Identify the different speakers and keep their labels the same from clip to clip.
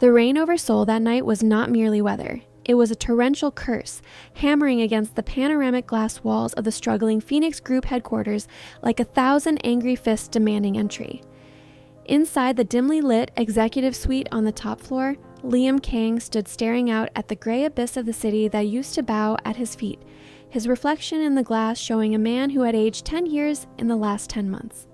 Speaker 1: The rain over Seoul that night was not merely weather. It was a torrential curse, hammering against the panoramic glass walls of the struggling Phoenix Group headquarters like 1,000 angry fists demanding entry. Inside the dimly lit executive suite on the top floor, Liam Kang stood staring out at the gray abyss of the city that used to bow at his feet, his reflection in the glass showing a man who had aged 10 years in the last 10 months.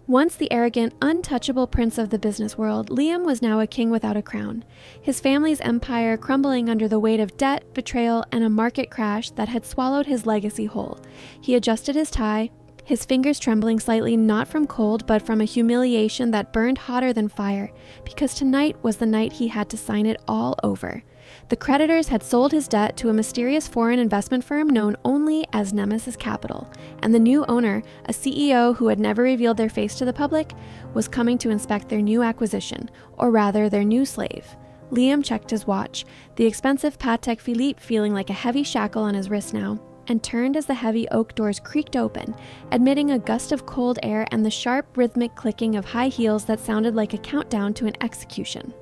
Speaker 1: Once the arrogant, untouchable prince of the business world, Liam was now a king without a crown, his family's empire crumbling under the weight of debt, betrayal, and a market crash that had swallowed his legacy whole. He adjusted his tie, his fingers trembling slightly not from cold but from a humiliation that burned hotter than fire, because tonight was the night he had to sign it all over. The creditors had sold his debt to a mysterious foreign investment firm known only as Nemesis Capital, and the new owner, a CEO who had never revealed their face to the public, was coming to inspect their new acquisition, or rather their new slave. Liam checked his watch, the expensive Patek Philippe feeling like a heavy shackle on his wrist now, and turned as the heavy oak doors creaked open, admitting a gust of cold air and the sharp, rhythmic clicking of high heels that sounded like a countdown to an execution.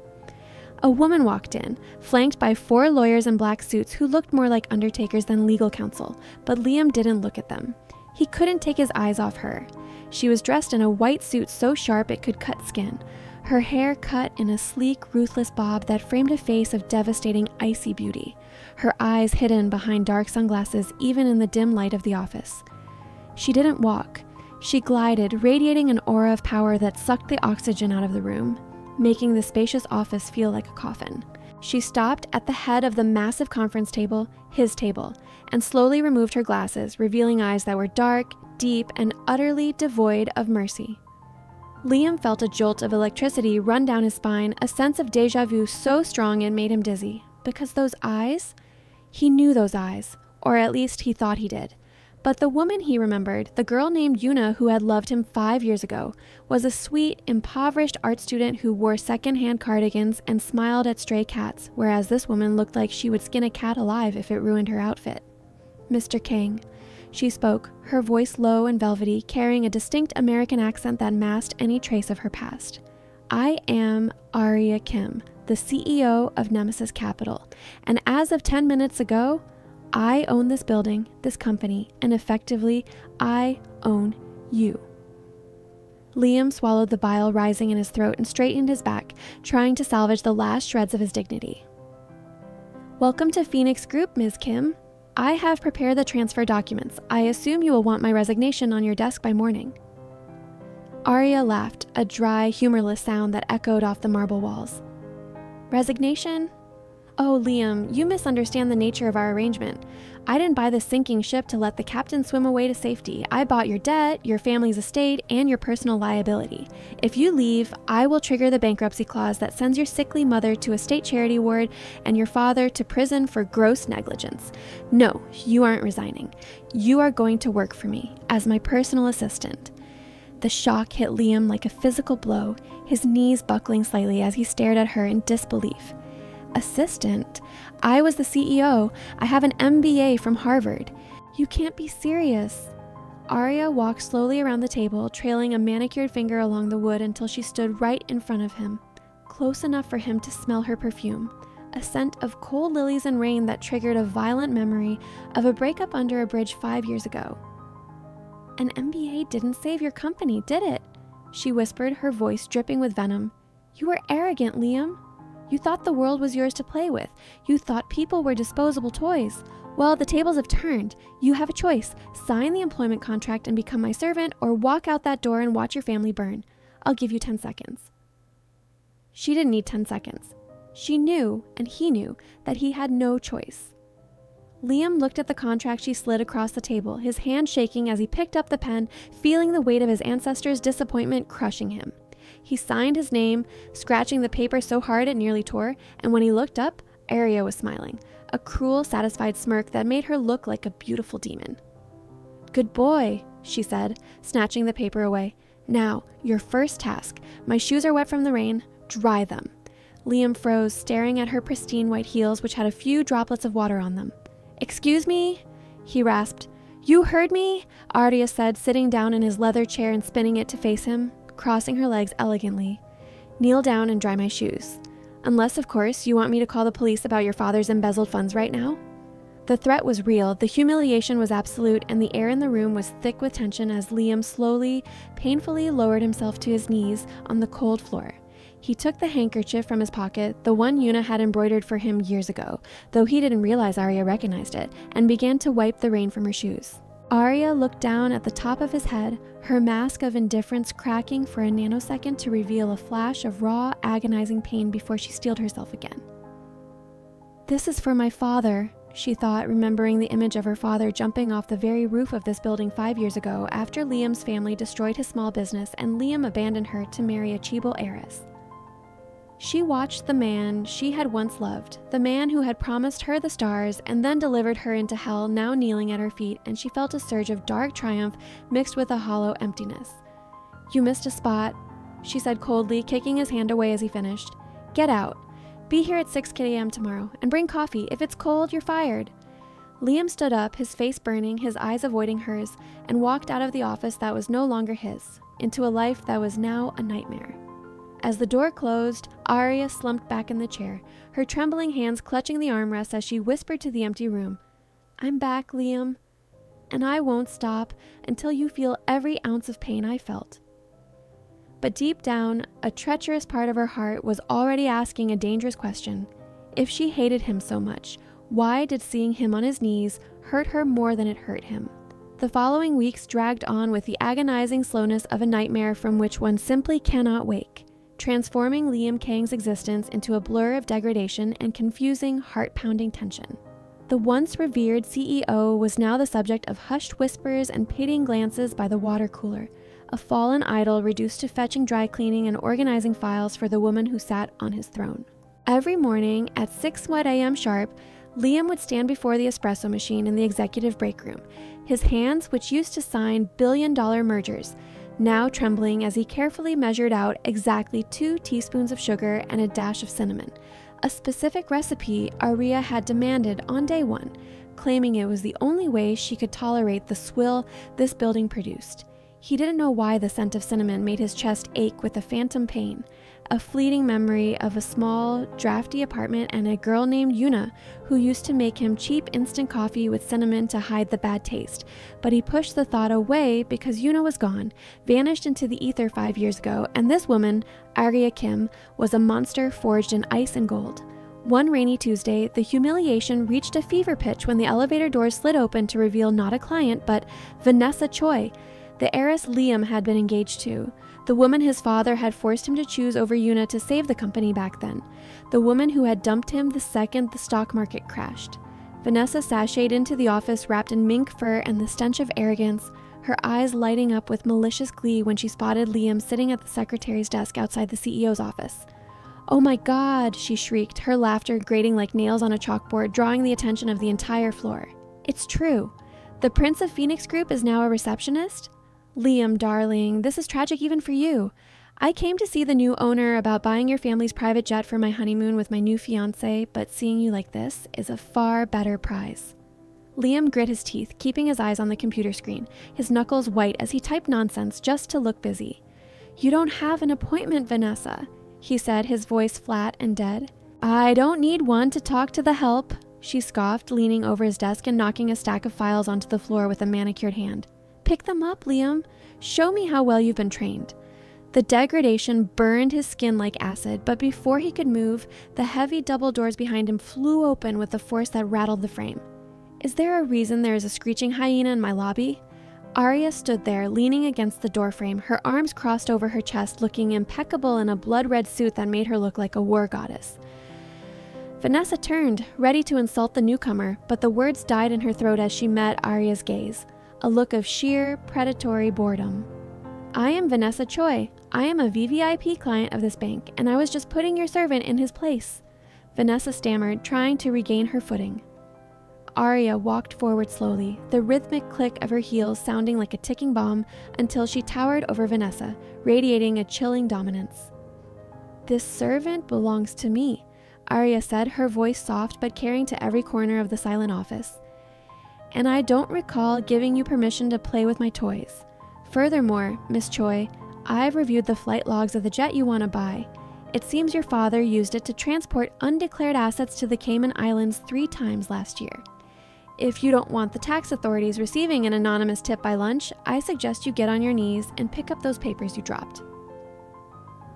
Speaker 1: A woman walked in, flanked by 4 lawyers in black suits who looked more like undertakers than legal counsel, but Liam didn't look at them. He couldn't take his eyes off her. She was dressed in a white suit so sharp it could cut skin, her hair cut in a sleek, ruthless bob that framed a face of devastating, icy beauty, her eyes hidden behind dark sunglasses even in the dim light of the office. She didn't walk. She glided, radiating an aura of power that sucked the oxygen out of the room, making the spacious office feel like a coffin. She stopped at the head of the massive conference table, his table, and slowly removed her glasses, revealing eyes that were dark, deep, and utterly devoid of mercy. Liam felt a jolt of electricity run down his spine, a sense of déjà vu so strong it made him dizzy. Because those eyes? He knew those eyes, or at least he thought he did. But the woman he remembered, the girl named Yuna who had loved him 5 years ago, was a sweet, impoverished art student who wore second-hand cardigans and smiled at stray cats, whereas this woman looked like she would skin a cat alive if it ruined her outfit. Mr. Kang. She spoke, her voice low and velvety, carrying a distinct American accent that masked any trace of her past. I am Arya Kim, the CEO of Nemesis Capital, and as of 10 minutes ago, I own this building, this company, and effectively, I own you. Liam swallowed the bile rising in his throat and straightened his back, trying to salvage the last shreds of his dignity. Welcome to Phoenix Group, Ms. Kim. I have prepared the transfer documents. I assume you will want my resignation on your desk by morning. Arya laughed, a dry, humorless sound that echoed off the marble walls. Resignation? Oh, Liam, you misunderstand the nature of our arrangement. I didn't buy this sinking ship to let the captain swim away to safety. I bought your debt, your family's estate, and your personal liability. If you leave, I will trigger the bankruptcy clause that sends your sickly mother to a state charity ward and your father to prison for gross negligence. No, you aren't resigning. You are going to work for me as my personal assistant. The shock hit Liam like a physical blow, his knees buckling slightly as he stared at her in disbelief. Assistant? I was the CEO. I have an MBA from Harvard. You can't be serious. Arya walked slowly around the table, trailing a manicured finger along the wood until she stood right in front of him, close enough for him to smell her perfume, a scent of cold lilies and rain that triggered a violent memory of a breakup under a bridge 5 years ago. An MBA didn't save your company, did it? She whispered, her voice dripping with venom. You were arrogant, Liam. You thought the world was yours to play with. You thought people were disposable toys. Well, the tables have turned. You have a choice. Sign the employment contract and become my servant, or walk out that door and watch your family burn. I'll give you 10 seconds. She didn't need 10 seconds. She knew, and he knew, that he had no choice. Liam looked at the contract she slid across the table, his hand shaking as he picked up the pen, feeling the weight of his ancestors' disappointment crushing him. He signed his name, scratching the paper so hard it nearly tore, and when he looked up, Arya was smiling, a cruel, satisfied smirk that made her look like a beautiful demon. Good boy, she said, snatching the paper away. Now, your first task. My shoes are wet from the rain. Dry them. Liam froze, staring at her pristine white heels, which had a few droplets of water on them. Excuse me? He rasped. You heard me? Arya said, sitting down in his leather chair and spinning it to face him, crossing her legs elegantly. Kneel down and dry my shoes. Unless, of course, you want me to call the police about your father's embezzled funds right now? The threat was real, the humiliation was absolute, and the air in the room was thick with tension as Liam slowly, painfully lowered himself to his knees on the cold floor. He took the handkerchief from his pocket, the one Yuna had embroidered for him years ago, though he didn't realize Arya recognized it, and began to wipe the rain from her shoes. Arya looked down at the top of his head, her mask of indifference cracking for a nanosecond to reveal a flash of raw, agonizing pain before she steeled herself again. "This is for my father," she thought, remembering the image of her father jumping off the very roof of this building 5 years ago after Liam's family destroyed his small business and Liam abandoned her to marry a Chibol heiress. She watched the man she had once loved, the man who had promised her the stars and then delivered her into hell, now kneeling at her feet, and she felt a surge of dark triumph mixed with a hollow emptiness. "You missed a spot," she said coldly, kicking his hand away as he finished. "Get out. Be here at 6 a.m. tomorrow, and bring coffee. If it's cold, you're fired." Liam stood up, his face burning, his eyes avoiding hers, and walked out of the office that was no longer his, into a life that was now a nightmare. As the door closed, Arya slumped back in the chair, her trembling hands clutching the armrest as she whispered to the empty room, "I'm back, Liam, and I won't stop until you feel every ounce of pain I felt." But deep down, a treacherous part of her heart was already asking a dangerous question. If she hated him so much, why did seeing him on his knees hurt her more than it hurt him? The following weeks dragged on with the agonizing slowness of a nightmare from which one simply cannot wake, transforming Liam Kang's existence into a blur of degradation and confusing, heart-pounding tension. The once revered CEO was now the subject of hushed whispers and pitying glances by the water cooler, a fallen idol reduced to fetching dry cleaning and organizing files for the woman who sat on his throne. Every morning at 6 a.m. sharp, Liam would stand before the espresso machine in the executive break room, his hands, which used to sign billion-dollar mergers, now trembling as he carefully measured out exactly 2 teaspoons of sugar and a dash of cinnamon, a specific recipe Arya had demanded on day 1, claiming it was the only way she could tolerate the swill this building produced. He didn't know why the scent of cinnamon made his chest ache with a phantom pain, a fleeting memory of a small, drafty apartment and a girl named Yuna who used to make him cheap instant coffee with cinnamon to hide the bad taste, but he pushed the thought away because Yuna was gone, vanished into the ether 5 years ago, and this woman, Arya Kim, was a monster forged in ice and gold. One rainy Tuesday, the humiliation reached a fever pitch when the elevator doors slid open to reveal not a client, but Vanessa Choi, the heiress Liam had been engaged to, the woman his father had forced him to choose over Yuna to save the company back then, the woman who had dumped him the second the stock market crashed. Vanessa sashayed into the office wrapped in mink fur and the stench of arrogance, her eyes lighting up with malicious glee when she spotted Liam sitting at the secretary's desk outside the CEO's office. "Oh my God," she shrieked, her laughter grating like nails on a chalkboard, drawing the attention of the entire floor. "It's true. The Prince of Phoenix Group is now a receptionist? Liam, darling, this is tragic even for you. I came to see the new owner about buying your family's private jet for my honeymoon with my new fiancé, but seeing you like this is a far better prize." Liam grit his teeth, keeping his eyes on the computer screen, his knuckles white as he typed nonsense just to look busy. "You don't have an appointment, Vanessa," he said, his voice flat and dead. "I don't need one to talk to the help," she scoffed, leaning over his desk and knocking a stack of files onto the floor with a manicured hand. "Pick them up, Liam. Show me how well you've been trained." The degradation burned his skin like acid, but before he could move, the heavy double doors behind him flew open with a force that rattled the frame. "Is there a reason there is a screeching hyena in my lobby?" Arya stood there, leaning against the doorframe, her arms crossed over her chest, looking impeccable in a blood-red suit that made her look like a war goddess. Vanessa turned, ready to insult the newcomer, but the words died in her throat as she met Arya's gaze, a look of sheer, predatory boredom. "I am Vanessa Choi. I am a VVIP client of this bank, and I was just putting your servant in his place," Vanessa stammered, trying to regain her footing. Arya walked forward slowly, the rhythmic click of her heels sounding like a ticking bomb, until she towered over Vanessa, radiating a chilling dominance. "This servant belongs to me," Arya said, her voice soft but carrying to every corner of the silent office. "And I don't recall giving you permission to play with my toys. Furthermore, Miss Choi, I've reviewed the flight logs of the jet you want to buy. It seems your father used it to transport undeclared assets to the Cayman Islands 3 times last year. If you don't want the tax authorities receiving an anonymous tip by lunch, I suggest you get on your knees and pick up those papers you dropped."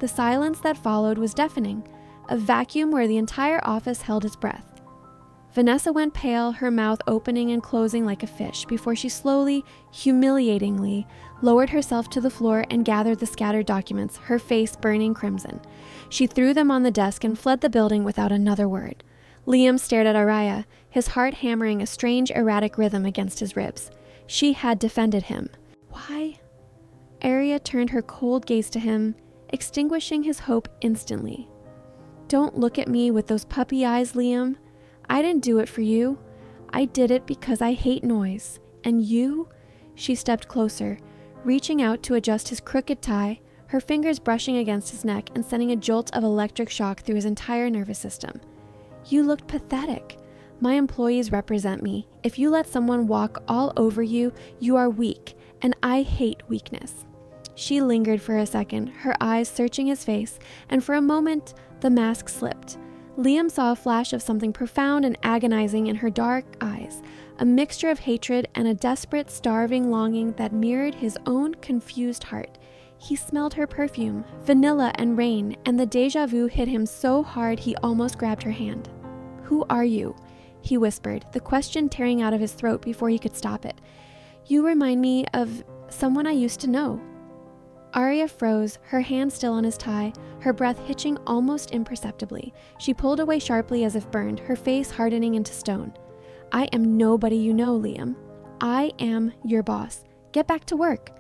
Speaker 1: The silence that followed was deafening, a vacuum where the entire office held its breath. Vanessa went pale, her mouth opening and closing like a fish, before she slowly, humiliatingly, lowered herself to the floor and gathered the scattered documents, her face burning crimson. She threw them on the desk and fled the building without another word. Liam stared at Araya, his heart hammering a strange, erratic rhythm against his ribs. She had defended him. Why? Araya turned her cold gaze to him, extinguishing his hope instantly. "Don't look at me with those puppy eyes, Liam. I didn't do it for you. I did it because I hate noise. And you?" She stepped closer, reaching out to adjust his crooked tie, her fingers brushing against his neck and sending a jolt of electric shock through his entire nervous system. "You looked pathetic. My employees represent me. If you let someone walk all over you, you are weak, and I hate weakness." She lingered for a second, her eyes searching his face, and for a moment, the mask slipped. Liam saw a flash of something profound and agonizing in her dark eyes, a mixture of hatred and a desperate, starving longing that mirrored his own confused heart. He smelled her perfume, vanilla and rain, and the déjà vu hit him so hard he almost grabbed her hand. "Who are you?" he whispered, the question tearing out of his throat before he could stop it. "You remind me of someone I used to know." Arya froze, her hand still on his tie, her breath hitching almost imperceptibly. She pulled away sharply as if burned, her face hardening into stone. "I am nobody you know, Liam. I am your boss. Get back to work."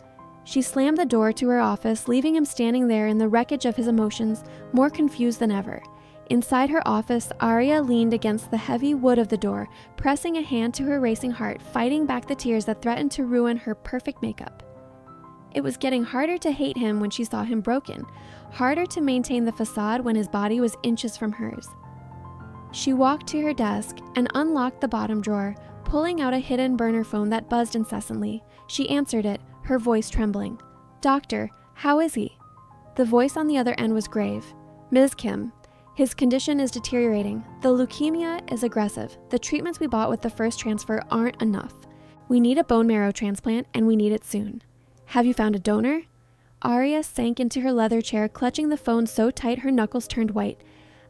Speaker 1: She slammed the door to her office, leaving him standing there in the wreckage of his emotions, more confused than ever. Inside her office, Arya leaned against the heavy wood of the door, pressing a hand to her racing heart, fighting back the tears that threatened to ruin her perfect makeup. It was getting harder to hate him when she saw him broken, harder to maintain the facade when his body was inches from hers. She walked to her desk and unlocked the bottom drawer, pulling out a hidden burner phone that buzzed incessantly. She answered it, her voice trembling. "Doctor, how is he?" The voice on the other end was grave. "Ms. Kim, his condition is deteriorating. The leukemia is aggressive. The treatments we bought with the first transfer aren't enough. We need a bone marrow transplant, and we need it soon. Have you found a donor?" Arya sank into her leather chair, clutching the phone so tight her knuckles turned white.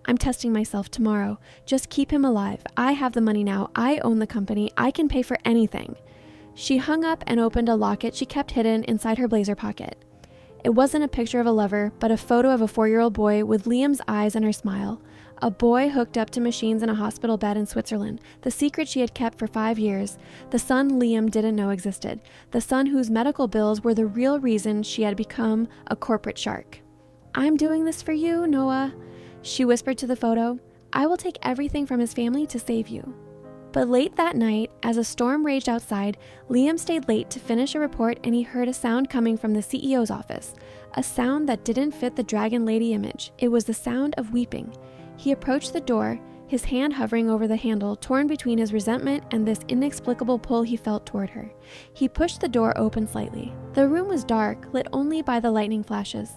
Speaker 1: "I'm testing myself tomorrow. Just keep him alive. I have the money now. I own the company. I can pay for anything." She hung up and opened a locket she kept hidden inside her blazer pocket. It wasn't a picture of a lover, but a photo of a 4-year-old boy with Liam's eyes and her smile. A boy hooked up to machines in a hospital bed in Switzerland, the secret she had kept for 5 years, the son Liam didn't know existed, the son whose medical bills were the real reason she had become a corporate shark. "I'm doing this for you, Noah," she whispered to the photo. "I will take everything from his family to save you." But late that night, as a storm raged outside, Liam stayed late to finish a report and he heard a sound coming from the CEO's office, a sound that didn't fit the Dragon Lady image. It was the sound of weeping. He approached the door, his hand hovering over the handle, torn between his resentment and this inexplicable pull he felt toward her. He pushed the door open slightly. The room was dark, lit only by the lightning flashes.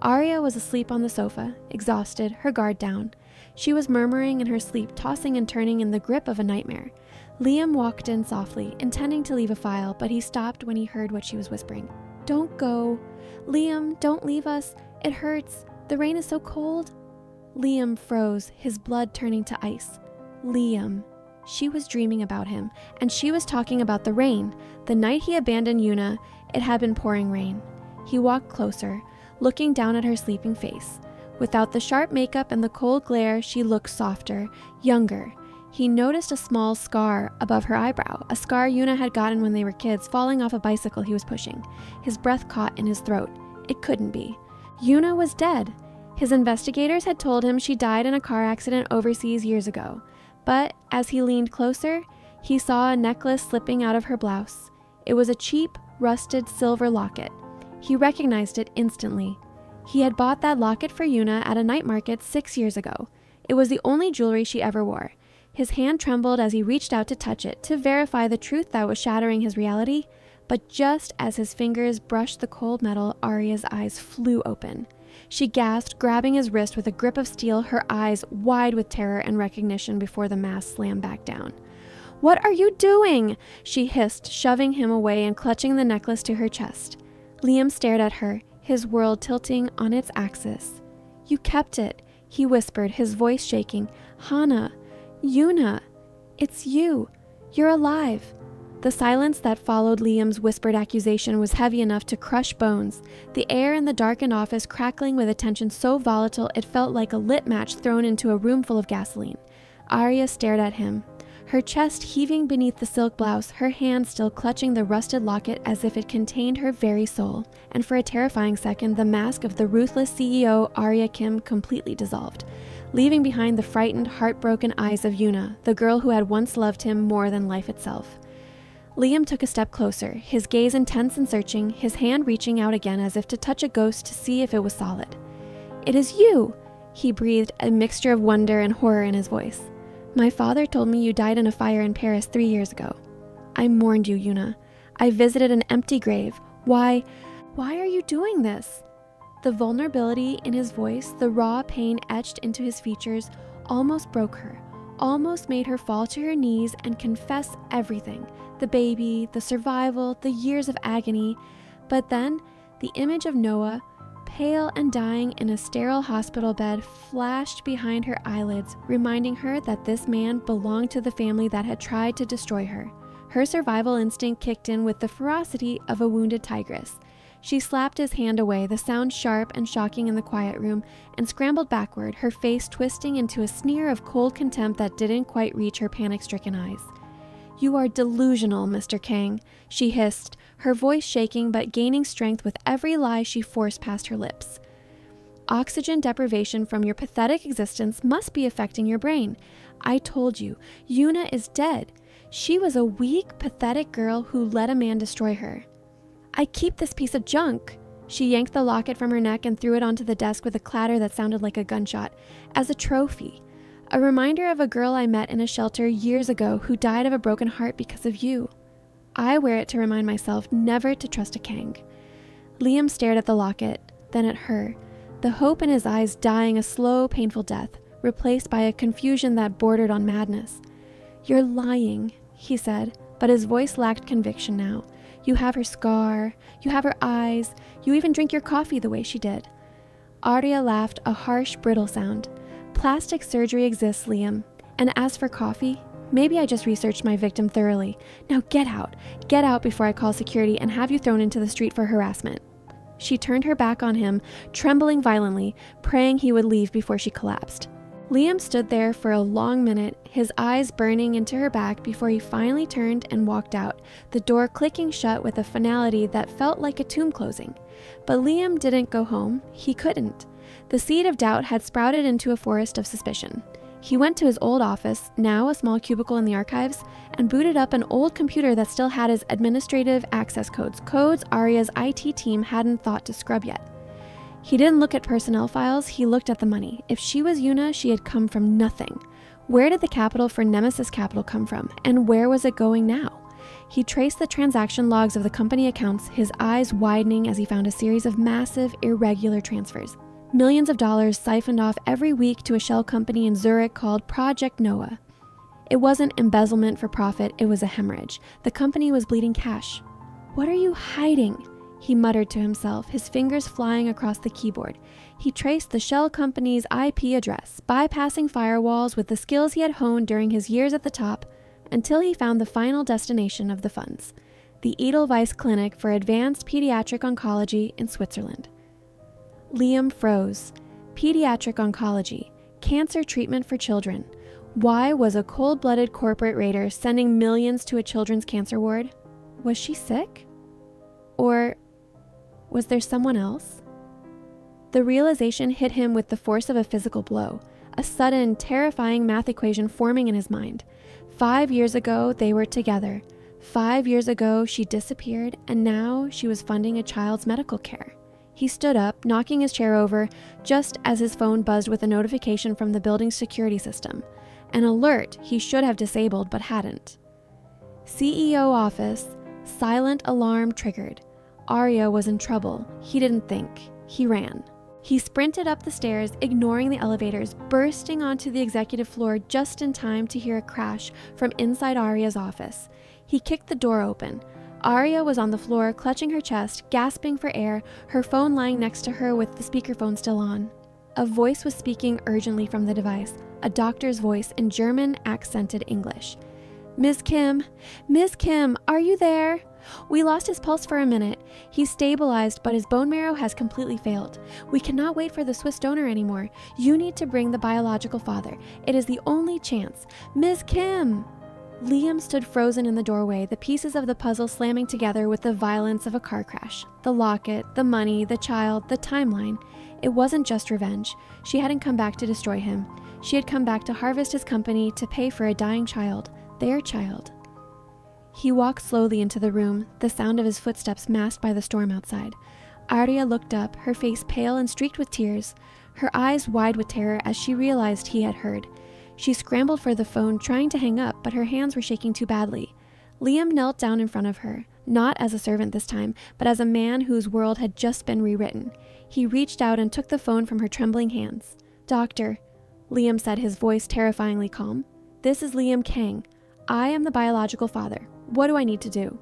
Speaker 1: Arya was asleep on the sofa, exhausted, her guard down. She was murmuring in her sleep, tossing and turning in the grip of a nightmare. Liam walked in softly, intending to leave a file, but he stopped when he heard what she was whispering. "Don't go. Liam, don't leave us. It hurts. The rain is so cold." Liam froze, his blood turning to ice. Liam. She was dreaming about him, and she was talking about the rain. The night he abandoned Yuna, it had been pouring rain. He walked closer, looking down at her sleeping face. Without the sharp makeup and the cold glare, she looked softer, younger. He noticed a small scar above her eyebrow, a scar Yuna had gotten when they were kids, falling off a bicycle he was pushing. His breath caught in his throat. It couldn't be. Yuna was dead. His investigators had told him she died in a car accident overseas years ago. But as he leaned closer, he saw a necklace slipping out of her blouse. It was a cheap, rusted silver locket. He recognized it instantly. He had bought that locket for Yuna at a night market 6 years ago. It was the only jewelry she ever wore. His hand trembled as he reached out to touch it, to verify the truth that was shattering his reality. But just as his fingers brushed the cold metal, Arya's eyes flew open. She gasped, grabbing his wrist with a grip of steel, her eyes wide with terror and recognition before the mask slammed back down. "What are you doing?" she hissed, shoving him away and clutching the necklace to her chest. Liam stared at her, his world tilting on its axis. "You kept it," he whispered, his voice shaking. "Hannah, Yuna, it's you. You're alive." The silence that followed Liam's whispered accusation was heavy enough to crush bones, the air in the darkened office crackling with a tension so volatile it felt like a lit match thrown into a room full of gasoline. Arya stared at him, her chest heaving beneath the silk blouse, her hand still clutching the rusted locket as if it contained her very soul. And for a terrifying second, the mask of the ruthless CEO, Arya Kim, completely dissolved, leaving behind the frightened, heartbroken eyes of Yuna, the girl who had once loved him more than life itself. Liam took a step closer, his gaze intense and searching, his hand reaching out again as if to touch a ghost to see if it was solid. "It is you!" he breathed, a mixture of wonder and horror in his voice. "My father told me you died in a fire in Paris 3 years ago. I mourned you, Yuna. I visited an empty grave. Why are you doing this?" The vulnerability in his voice, the raw pain etched into his features, almost broke her, almost made her fall to her knees and confess everything. The baby, the survival, the years of agony. But then, the image of Noah, pale and dying in a sterile hospital bed, flashed behind her eyelids, reminding her that this man belonged to the family that had tried to destroy her. Her survival instinct kicked in with the ferocity of a wounded tigress. She slapped his hand away, the sound sharp and shocking in the quiet room, and scrambled backward, her face twisting into a sneer of cold contempt that didn't quite reach her panic-stricken eyes. "You are delusional, Mr. Kang," she hissed, her voice shaking but gaining strength with every lie she forced past her lips. "Oxygen deprivation from your pathetic existence must be affecting your brain. I told you, Yuna is dead. She was a weak, pathetic girl who let a man destroy her." "I keep this piece of junk." She yanked the locket from her neck and threw it onto the desk with a clatter that sounded like a gunshot, "as a trophy. A reminder of a girl I met in a shelter years ago who died of a broken heart because of you. I wear it to remind myself never to trust a Kang." Liam stared at the locket, then at her, the hope in his eyes dying a slow, painful death, replaced by a confusion that bordered on madness. "You're lying," he said, but his voice lacked conviction now. "You have her scar, you have her eyes, you even drink your coffee the way she did." Arya laughed, a harsh, brittle sound. "Plastic surgery exists, Liam. And as for coffee, maybe I just researched my victim thoroughly. Now get out before I call security and have you thrown into the street for harassment." She turned her back on him, trembling violently, praying he would leave before she collapsed. Liam stood there for a long minute, his eyes burning into her back before he finally turned and walked out, the door clicking shut with a finality that felt like a tomb closing. But Liam didn't go home. He couldn't. The seed of doubt had sprouted into a forest of suspicion. He went to his old office, now a small cubicle in the archives, and booted up an old computer that still had his administrative access codes Arya's IT team hadn't thought to scrub yet. He didn't look at personnel files, he looked at the money. If she was Yuna, she had come from nothing. Where did the capital for Nemesis Capital come from, and where was it going now? He traced the transaction logs of the company accounts, his eyes widening as he found a series of massive, irregular transfers. Millions of dollars siphoned off every week to a shell company in Zurich called Project Noah. It wasn't embezzlement for profit, it was a hemorrhage. The company was bleeding cash. "What are you hiding?" he muttered to himself, his fingers flying across the keyboard. He traced the shell company's IP address, bypassing firewalls with the skills he had honed during his years at the top, until he found the final destination of the funds, the Edelweiss Clinic for Advanced Pediatric Oncology in Switzerland. Liam froze. Pediatric oncology, cancer treatment for children. Why was a cold-blooded corporate raider sending millions to a children's cancer ward? Was she sick? Or was there someone else? The realization hit him with the force of a physical blow, a sudden, terrifying math equation forming in his mind. 5 years ago, they were together. 5 years ago, she disappeared, and now she was funding a child's medical care. He stood up, knocking his chair over, just as his phone buzzed with a notification from the building's security system. An alert he should have disabled but hadn't. CEO office, silent alarm triggered. Arya was in trouble. He didn't think. He ran. He sprinted up the stairs, ignoring the elevators, bursting onto the executive floor just in time to hear a crash from inside Aria's office. He kicked the door open. Aria was on the floor, clutching her chest, gasping for air, her phone lying next to her with the speakerphone still on. A voice was speaking urgently from the device, a doctor's voice in German accented English. Miss Kim, are you there? We lost his pulse for a minute. He's stabilized, but his bone marrow has completely failed. We cannot wait for the Swiss donor anymore. You need to bring the biological father. It is the only chance. Miss Kim! Liam stood frozen in the doorway, the pieces of the puzzle slamming together with the violence of a car crash. The locket, the money, the child, the timeline. It wasn't just revenge. She hadn't come back to destroy him. She had come back to harvest his company, to pay for a dying child. Their child. He walked slowly into the room, the sound of his footsteps masked by the storm outside. Aria looked up, her face pale and streaked with tears, her eyes wide with terror as she realized he had heard. She scrambled for the phone, trying to hang up, but her hands were shaking too badly. Liam knelt down in front of her, not as a servant this time, but as a man whose world had just been rewritten. He reached out and took the phone from her trembling hands. Doctor, Liam said, his voice terrifyingly calm. This is Liam Kang. I am the biological father. What do I need to do?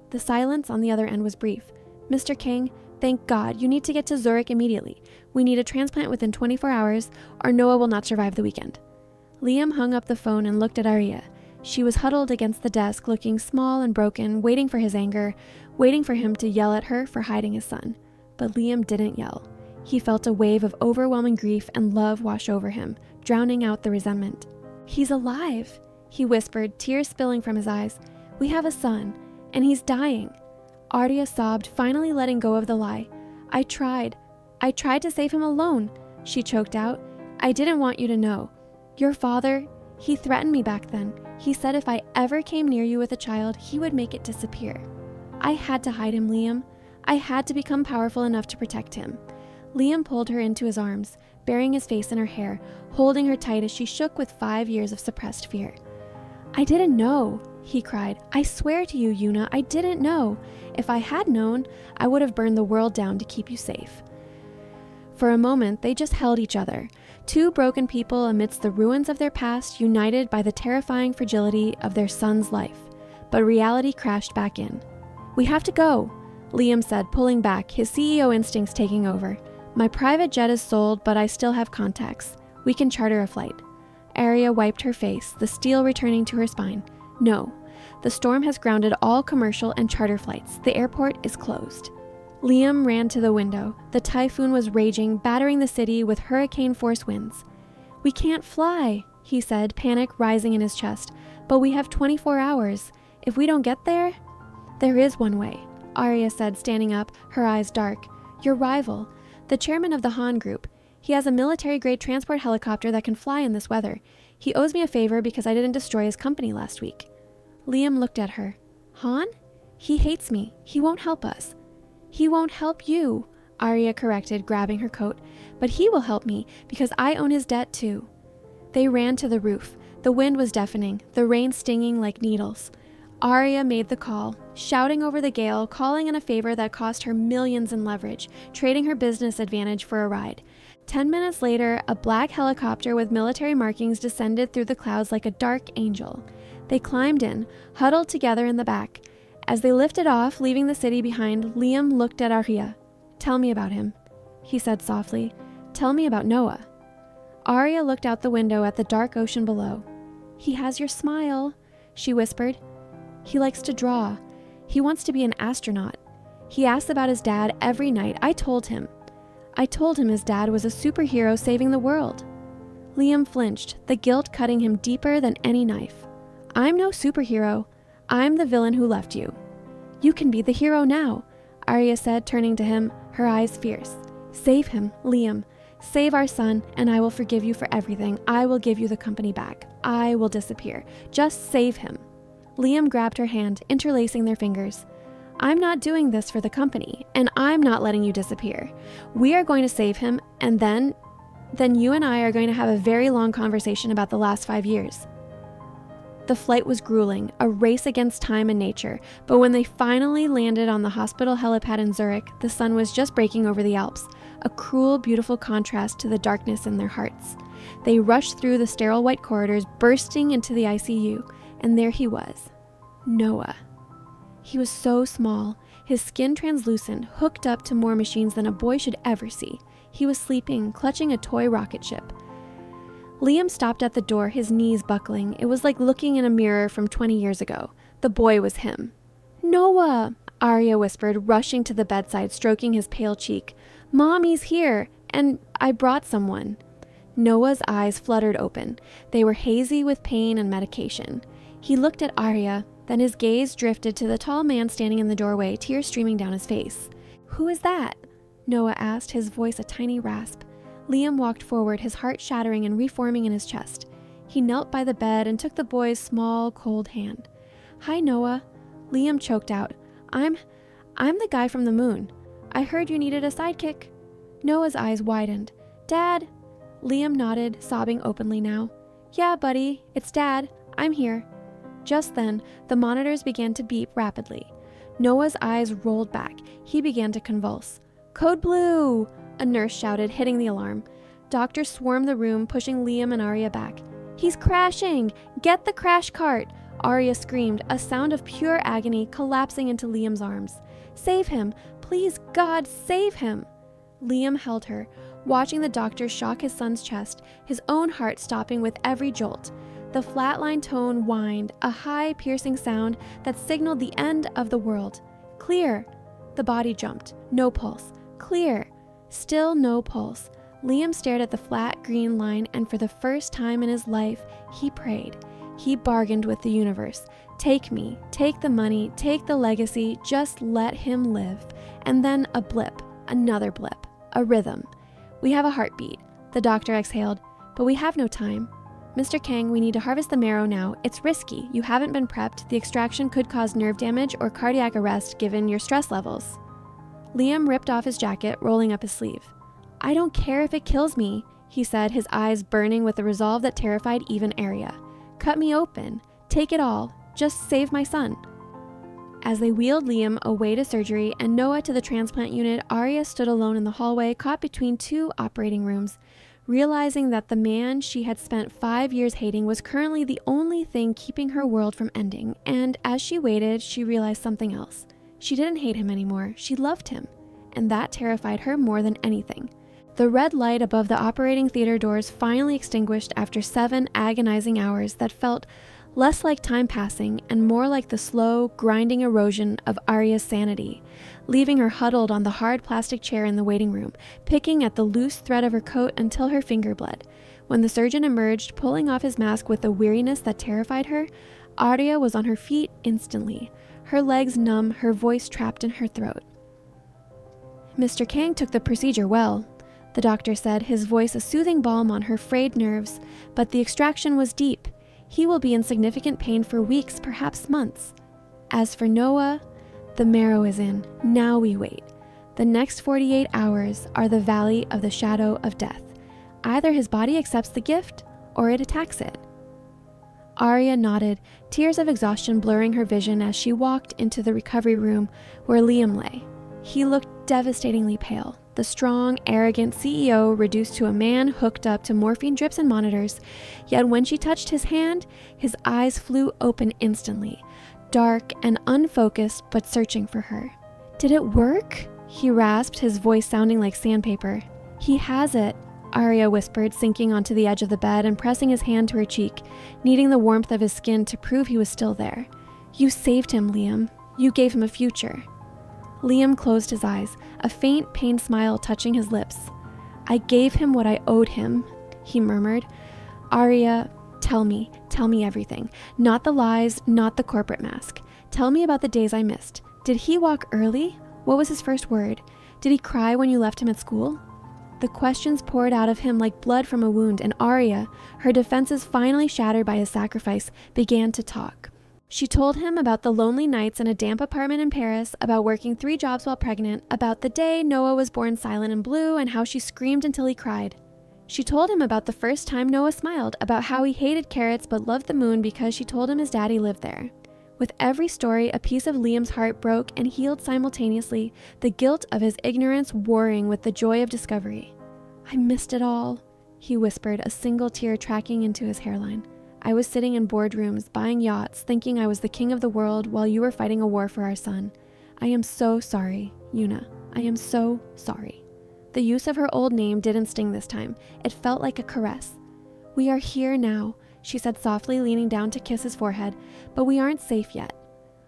Speaker 1: The silence on the other end was brief. Mr. King, thank God, you need to get to Zurich immediately. We need a transplant within 24 hours, or Noah will not survive the weekend. Liam hung up the phone and looked at Aria. She was huddled against the desk, looking small and broken, waiting for his anger, waiting for him to yell at her for hiding his son. But Liam didn't yell. He felt a wave of overwhelming grief and love wash over him, drowning out the resentment. He's alive, he whispered, tears spilling from his eyes. We have a son, and he's dying. Aria sobbed, finally letting go of the lie. I tried to save him alone, she choked out. I didn't want you to know. Your father, he threatened me back then. He said if I ever came near you with a child, he would make it disappear. I had to hide him, Liam. I had to become powerful enough to protect him. Liam pulled her into his arms, burying his face in her hair, holding her tight as she shook with 5 years of suppressed fear. I didn't know, he cried. I swear to you, Yuna, I didn't know. If I had known, I would have burned the world down to keep you safe. For a moment, they just held each other, two broken people amidst the ruins of their past, united by the terrifying fragility of their son's life. But reality crashed back in. We have to go, Liam said, pulling back, his CEO instincts taking over. My private jet is sold, but I still have contacts. We can charter a flight. Aria wiped her face, the steel returning to her spine. No, the storm has grounded all commercial and charter flights. The airport is closed. Liam ran to the window. The typhoon was raging, battering the city with hurricane-force winds. We can't fly, he said, panic rising in his chest. But we have 24 hours. If we don't get there? There is one way, Aria said, standing up, her eyes dark. Your rival, the chairman of the Han Group. He has a military-grade transport helicopter that can fly in this weather. He owes me a favor because I didn't destroy his company last week. Liam looked at her. Han? He hates me. He won't help us. He won't help you, Aria corrected, grabbing her coat. But he will help me, because I own his debt too. They ran to the roof. The wind was deafening, the rain stinging like needles. Aria made the call, shouting over the gale, calling in a favor that cost her millions in leverage, trading her business advantage for a ride. 10 minutes later, a black helicopter with military markings descended through the clouds like a dark angel. They climbed in, huddled together in the back. As they lifted off, leaving the city behind, Liam looked at Aria. Tell me about him, he said softly. Tell me about Noah. Aria looked out the window at the dark ocean below. He has your smile, she whispered. He likes to draw. He wants to be an astronaut. He asks about his dad every night. I told him his dad was a superhero saving the world. Liam flinched, the guilt cutting him deeper than any knife. I'm no superhero. I'm the villain who left you. You can be the hero now, Aria said, turning to him, her eyes fierce. Save him, Liam. Save our son, and I will forgive you for everything. I will give you the company back. I will disappear. Just save him. Liam grabbed her hand, interlacing their fingers. I'm not doing this for the company, and I'm not letting you disappear. We are going to save him, and then you and I are going to have a very long conversation about the last 5 years. The flight was grueling, a race against time and nature, but when they finally landed on the hospital helipad in Zurich, the sun was just breaking over the Alps. a cruel, beautiful contrast to the darkness in their hearts. They rushed through the sterile white corridors, bursting into the ICU, and there he was, Noah. He was so small, his skin translucent, hooked up to more machines than a boy should ever see. He was sleeping, clutching a toy rocket ship. Liam stopped at the door, his knees buckling. It was like looking in a mirror from 20 years ago. The boy was him. "Noah," Arya whispered, rushing to the bedside, stroking his pale cheek. "Mommy's here, and I brought someone." Noah's eyes fluttered open. They were hazy with pain and medication. He looked at Arya, then his gaze drifted to the tall man standing in the doorway, tears streaming down his face. "Who is that?" Noah asked, his voice a tiny rasp. Liam walked forward, his heart shattering and reforming in his chest. He knelt by the bed and took the boy's small, cold hand. "Hi, Noah." Liam choked out. I'm the guy from the moon. I heard you needed a sidekick." Noah's eyes widened. "Dad?" Liam nodded, sobbing openly now. "Yeah, buddy, it's Dad. I'm here." Just then, the monitors began to beep rapidly. Noah's eyes rolled back. He began to convulse. "Code blue!" a nurse shouted, hitting the alarm. Doctors swarmed the room, pushing Liam and Arya back. "He's crashing! Get the crash cart!" Arya screamed, a sound of pure agony, collapsing into Liam's arms. "Save him! Please, God, save him!" Liam held her, watching the doctor shock his son's chest, his own heart stopping with every jolt. The flatline tone whined, a high, piercing sound that signaled the end of the world. "Clear!" The body jumped. No pulse. "Clear!" Still no pulse. Liam stared at the flat green line, and for the first time in his life, he prayed. He bargained with the universe. "Take me, take the money, take the legacy, just let him live." And then a blip, another blip, a rhythm. "We have a heartbeat," the doctor exhaled, "but we have no time. Mr. Kang, we need to harvest the marrow now. It's risky. You haven't been prepped. The extraction could cause nerve damage or cardiac arrest given your stress levels." Liam ripped off his jacket, rolling up his sleeve. "I don't care if it kills me," he said, his eyes burning with a resolve that terrified even Arya. "Cut me open. Take it all. Just save my son." As they wheeled Liam away to surgery and Noah to the transplant unit, Arya stood alone in the hallway, caught between two operating rooms, realizing that the man she had spent 5 years hating was currently the only thing keeping her world from ending. And as she waited, she realized something else. She didn't hate him anymore. She loved him. And that terrified her more than anything. The red light above the operating theater doors finally extinguished after 7 agonizing hours that felt less like time passing and more like the slow, grinding erosion of Arya's sanity, leaving her huddled on the hard plastic chair in the waiting room, picking at the loose thread of her coat until her finger bled. When the surgeon emerged, pulling off his mask with a weariness that terrified her, Arya was on her feet instantly, her legs numb, her voice trapped in her throat. "Mr. Kang took the procedure well," the doctor said, his voice a soothing balm on her frayed nerves, "but the extraction was deep. He will be in significant pain for weeks, perhaps months. As for Noah, the marrow is in. Now we wait. The next 48 hours are the valley of the shadow of death. Either his body accepts the gift, or it attacks it." Arya nodded, tears of exhaustion blurring her vision as she walked into the recovery room where Liam lay. He looked devastatingly pale, the strong, arrogant CEO reduced to a man hooked up to morphine drips and monitors, yet when she touched his hand, his eyes flew open instantly, dark and unfocused but searching for her. "Did it work?" he rasped, his voice sounding like sandpaper. "He has it," Arya whispered, sinking onto the edge of the bed and pressing his hand to her cheek, needing the warmth of his skin to prove he was still there. "You saved him, Liam. You gave him a future." Liam closed his eyes, a faint, pained smile touching his lips. "I gave him what I owed him," he murmured. "Arya, tell me everything. Not the lies, not the corporate mask. Tell me about the days I missed. Did he walk early? What was his first word? Did he cry when you left him at school?" The questions poured out of him like blood from a wound, and Arya, her defenses finally shattered by his sacrifice, began to talk. She told him about the lonely nights in a damp apartment in Paris, about working 3 jobs while pregnant, about the day Noah was born silent and blue, and how she screamed until he cried. She told him about the first time Noah smiled, about how he hated carrots but loved the moon because she told him his daddy lived there. With every story, a piece of Liam's heart broke and healed simultaneously, the guilt of his ignorance warring with the joy of discovery. "I missed it all," he whispered, a single tear tracking into his hairline. "I was sitting in boardrooms, buying yachts, thinking I was the king of the world while you were fighting a war for our son. I am so sorry, Yuna. I am so sorry." The use of her old name didn't sting this time. It felt like a caress. "We are here now," she said softly, leaning down to kiss his forehead, "but we aren't safe yet."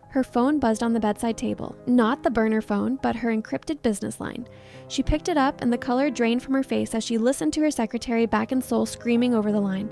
Speaker 1: Her phone buzzed on the bedside table. Not the burner phone, but her encrypted business line. She picked it up and the color drained from her face as she listened to her secretary back in Seoul screaming over the line.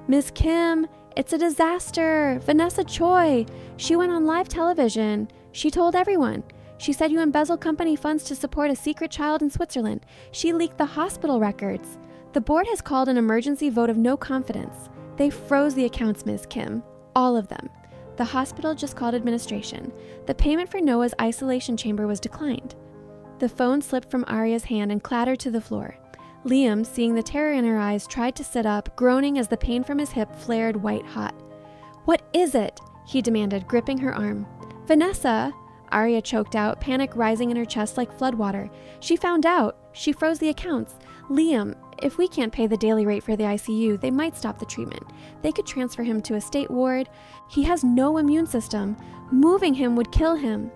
Speaker 1: "Ms. Kim, it's a disaster! Vanessa Choi! She went on live television. She told everyone. She said you embezzled company funds to support a secret child in Switzerland. She leaked the hospital records. The board has called an emergency vote of no confidence. They froze the accounts, Ms. Kim. All of them. The hospital just called administration. The payment for Noah's isolation chamber was declined." The phone slipped from Arya's hand and clattered to the floor. Liam, seeing the terror in her eyes, tried to sit up, groaning as the pain from his hip flared white hot. "What is it?" he demanded, gripping her arm. "Vanessa," Arya choked out, panic rising in her chest like floodwater. "She found out. She froze the accounts. Liam, if we can't pay the daily rate for the ICU, they might stop the treatment. They could transfer him to a state ward. He has no immune system. Moving him would kill him."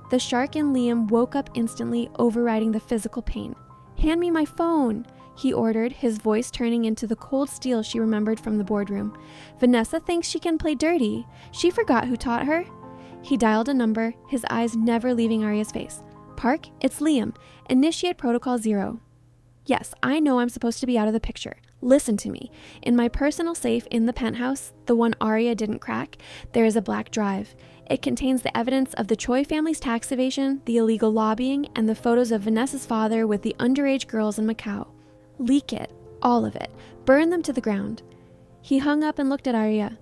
Speaker 1: The shark in Liam woke up instantly, overriding the physical pain. "Hand me my phone," he ordered, his voice turning into the cold steel she remembered from the boardroom. "Vanessa thinks she can play dirty. She forgot who taught her." He dialed a number, his eyes never leaving Arya's face. "Park, it's Liam. Initiate Protocol 0. Yes, I know I'm supposed to be out of the picture. Listen to me. In my personal safe in the penthouse, the one Arya didn't crack, there is a black drive. It contains the evidence of the Choi family's tax evasion, the illegal lobbying, and the photos of Vanessa's father with the underage girls in Macau. Leak it, all of it. Burn them to the ground." He hung up and looked at Arya.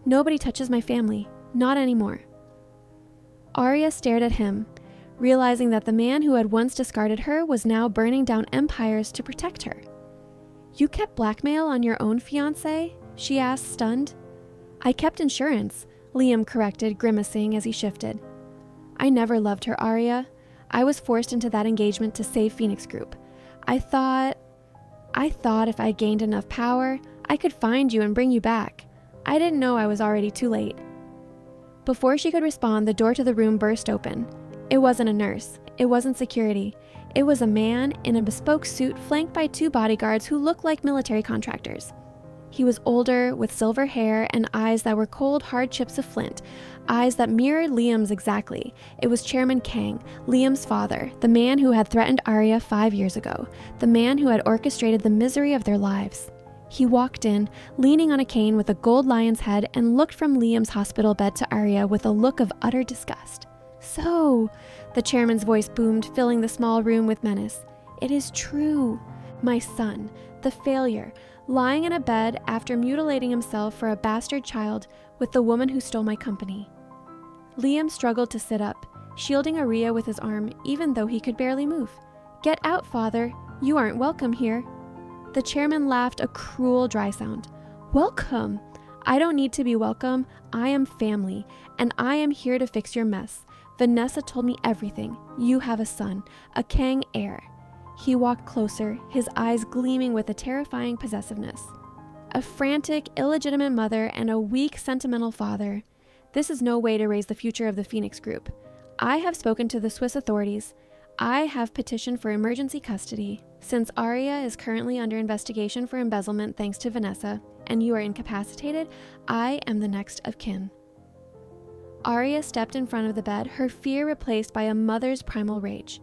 Speaker 1: "Nobody touches my family. Not anymore." Arya stared at him, realizing that the man who had once discarded her was now burning down empires to protect her. "You kept blackmail on your own fiancé?" she asked, stunned. "I kept insurance," Liam corrected, grimacing as he shifted. "I never loved her, Arya. I was forced into that engagement to save Phoenix Group. I thought if I gained enough power, I could find you and bring you back. I didn't know I was already too late." Before she could respond, the door to the room burst open. It wasn't a nurse. It wasn't security. It was a man in a bespoke suit flanked by 2 bodyguards who looked like military contractors. He was older, with silver hair and eyes that were cold, hard chips of flint, eyes that mirrored Liam's exactly. It was Chairman Kang, Liam's father, the man who had threatened Arya 5 years ago, the man who had orchestrated the misery of their lives. He walked in, leaning on a cane with a gold lion's head, and looked from Liam's hospital bed to Arya with a look of utter disgust. "So," the chairman's voice boomed, filling the small room with menace. "It is true. My son, the failure, lying in a bed after mutilating himself for a bastard child with the woman who stole my company." Liam struggled to sit up, shielding Arya with his arm, even though he could barely move. "Get out, father. You aren't welcome here." The chairman laughed, a cruel, dry sound. "Welcome? I don't need to be welcome. I am family, and I am here to fix your mess. Vanessa told me everything. You have a son, a Kang heir." He walked closer, his eyes gleaming with a terrifying possessiveness. "A frantic, illegitimate mother and a weak, sentimental father. This is no way to raise the future of the Phoenix Group. I have spoken to the Swiss authorities. I have petitioned for emergency custody. Since Arya is currently under investigation for embezzlement thanks to Vanessa, and you are incapacitated, I am the next of kin." Arya stepped in front of the bed, her fear replaced by a mother's primal rage.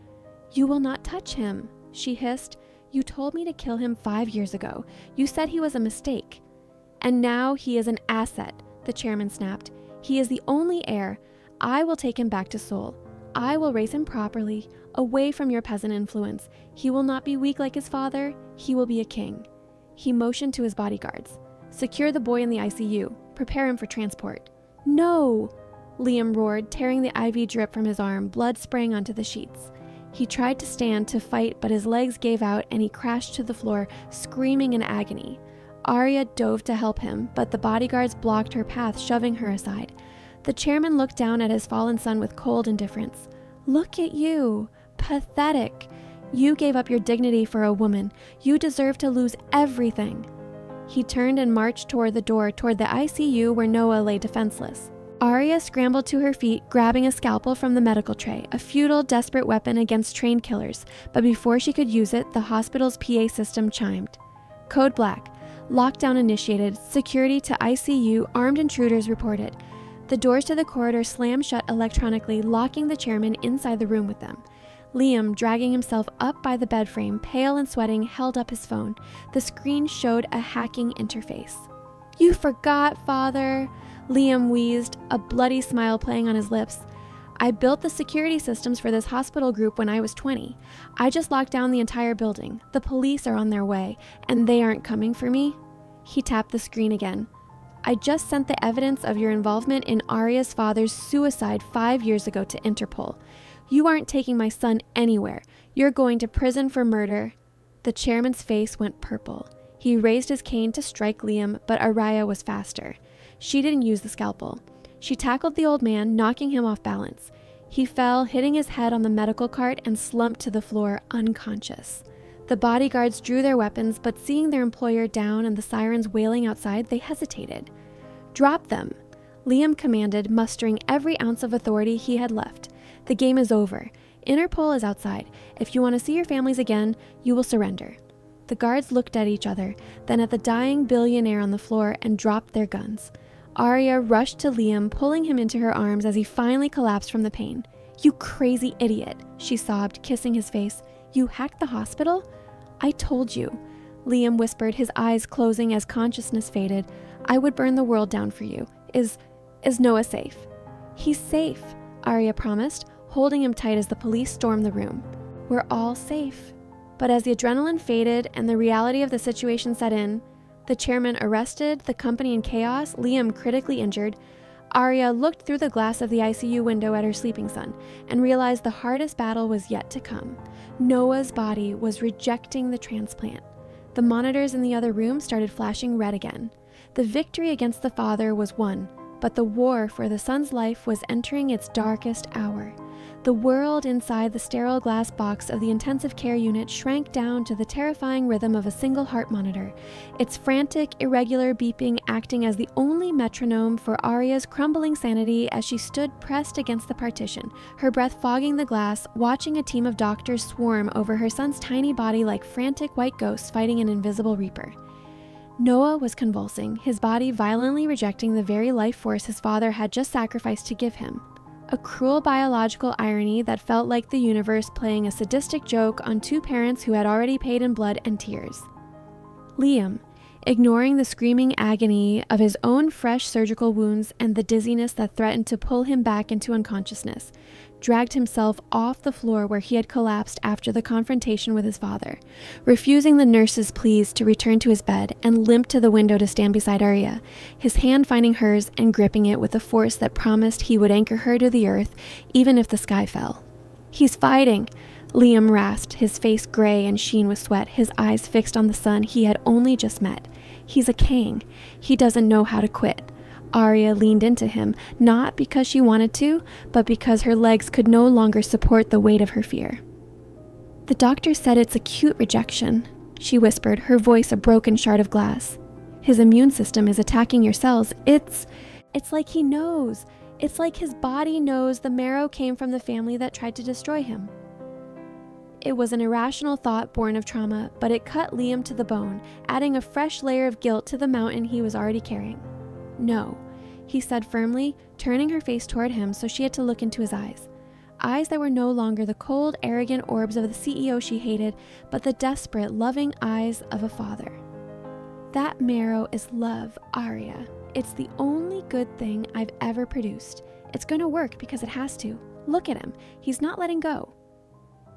Speaker 1: "You will not touch him," she hissed. "You told me to kill him 5 years ago. You said he was a mistake. And now he is an asset," the chairman snapped. "He is the only heir. I will take him back to Seoul. I will raise him properly, away from your peasant influence. He will not be weak like his father. He will be a king." He motioned to his bodyguards. "Secure the boy in the ICU. Prepare him for transport." "No!" Liam roared, tearing the IV drip from his arm, blood spraying onto the sheets. He tried to stand to fight, but his legs gave out and he crashed to the floor, screaming in agony. Arya dove to help him, but the bodyguards blocked her path, shoving her aside. The chairman looked down at his fallen son with cold indifference. Look at you. Pathetic. You gave up your dignity for a woman. You deserve to lose everything. He turned and marched toward the door toward the ICU where Noah lay defenseless. Arya scrambled to her feet, grabbing a scalpel from the medical tray, a futile, desperate weapon against trained killers, but before she could use it, the hospital's PA system chimed. Code Black. Lockdown initiated. Security to ICU. Armed intruders reported. The doors to the corridor slammed shut electronically, locking the chairman inside the room with them. Liam, dragging himself up by the bed frame, pale and sweating, held up his phone. The screen showed a hacking interface. You forgot, Father, Liam wheezed, a bloody smile playing on his lips. I built the security systems for this hospital group when I was 20. I just locked down the entire building. The police are on their way, and they aren't coming for me. He tapped the screen again. I just sent the evidence of your involvement in Arya's father's suicide 5 years ago to Interpol. You aren't taking my son anywhere. You're going to prison for murder. The chairman's face went purple. He raised his cane to strike Liam, but Arya was faster. She didn't use the scalpel. She tackled the old man, knocking him off balance. He fell, hitting his head on the medical cart, and slumped to the floor, unconscious. The bodyguards drew their weapons, but seeing their employer down and the sirens wailing outside, they hesitated. Drop them, Liam commanded, mustering every ounce of authority he had left. The game is over. Interpol is outside. If you want to see your families again, you will surrender. The guards looked at each other, then at the dying billionaire on the floor, and dropped their guns. Arya rushed to Liam, pulling him into her arms as he finally collapsed from the pain. You crazy idiot, she sobbed, kissing his face. You hacked the hospital? I told you, Liam whispered, his eyes closing as consciousness faded. I would burn the world down for you. Is Noah safe? He's safe, Arya promised, holding him tight as the police stormed the room. We're all safe. But as the adrenaline faded and the reality of the situation set in, the chairman arrested, the company in chaos, Liam critically injured, Arya looked through the glass of the ICU window at her sleeping son and realized the hardest battle was yet to come. Noah's body was rejecting the transplant. The monitors in the other room started flashing red again. The victory against the father was won, but the war for the son's life was entering its darkest hour. The world inside the sterile glass box of the intensive care unit shrank down to the terrifying rhythm of a single heart monitor, its frantic, irregular beeping acting as the only metronome for Arya's crumbling sanity as she stood pressed against the partition, her breath fogging the glass, watching a team of doctors swarm over her son's tiny body like frantic white ghosts fighting an invisible reaper. Noah was convulsing, his body violently rejecting the very life force his father had just sacrificed to give him. A cruel biological irony that felt like the universe playing a sadistic joke on two parents who had already paid in blood and tears. Liam, ignoring the screaming agony of his own fresh surgical wounds and the dizziness that threatened to pull him back into unconsciousness, dragged himself off the floor where he had collapsed after the confrontation with his father, refusing the nurse's pleas to return to his bed, and limped to the window to stand beside Arya, his hand finding hers and gripping it with a force that promised he would anchor her to the earth even if the sky fell. He's fighting, Liam rasped, his face gray and sheen with sweat, his eyes fixed on the son he had only just met. He's a king. He doesn't know how to quit. Arya leaned into him, not because she wanted to, but because her legs could no longer support the weight of her fear. The doctor said it's acute rejection, she whispered, her voice a broken shard of glass. His immune system is attacking your cells. It's like he knows. It's like his body knows the marrow came from the family that tried to destroy him. It was an irrational thought born of trauma, but it cut Liam to the bone, adding a fresh layer of guilt to the mountain he was already carrying. No, he said firmly, turning her face toward him so she had to look into his eyes. Eyes that were no longer the cold, arrogant orbs of the CEO she hated, but the desperate, loving eyes of a father. That marrow is love, Arya. It's the only good thing I've ever produced. It's going to work because it has to. Look at him. He's not letting go.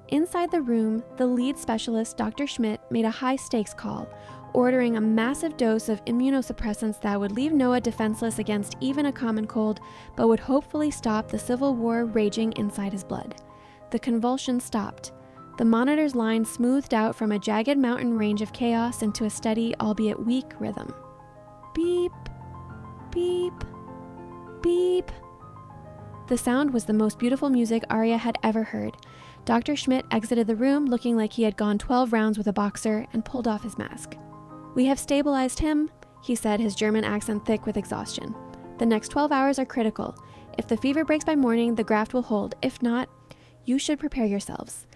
Speaker 1: Inside the room, the lead specialist, Dr. Schmidt, made a high-stakes call, ordering a massive dose of immunosuppressants that would leave Noah defenseless against even a common cold, but would hopefully stop the civil war raging inside his blood. The convulsions stopped. The monitor's line smoothed out from a jagged mountain range of chaos into a steady, albeit weak, rhythm. Beep, beep, beep. The sound was the most beautiful music Arya had ever heard. Dr. Schmidt exited the room looking like he had gone 12 rounds with a boxer and pulled off his mask. "We have stabilized him," he said, his German accent thick with exhaustion. "The next 12 hours are critical. If the fever breaks by morning, the graft will hold. If not, you should prepare yourselves."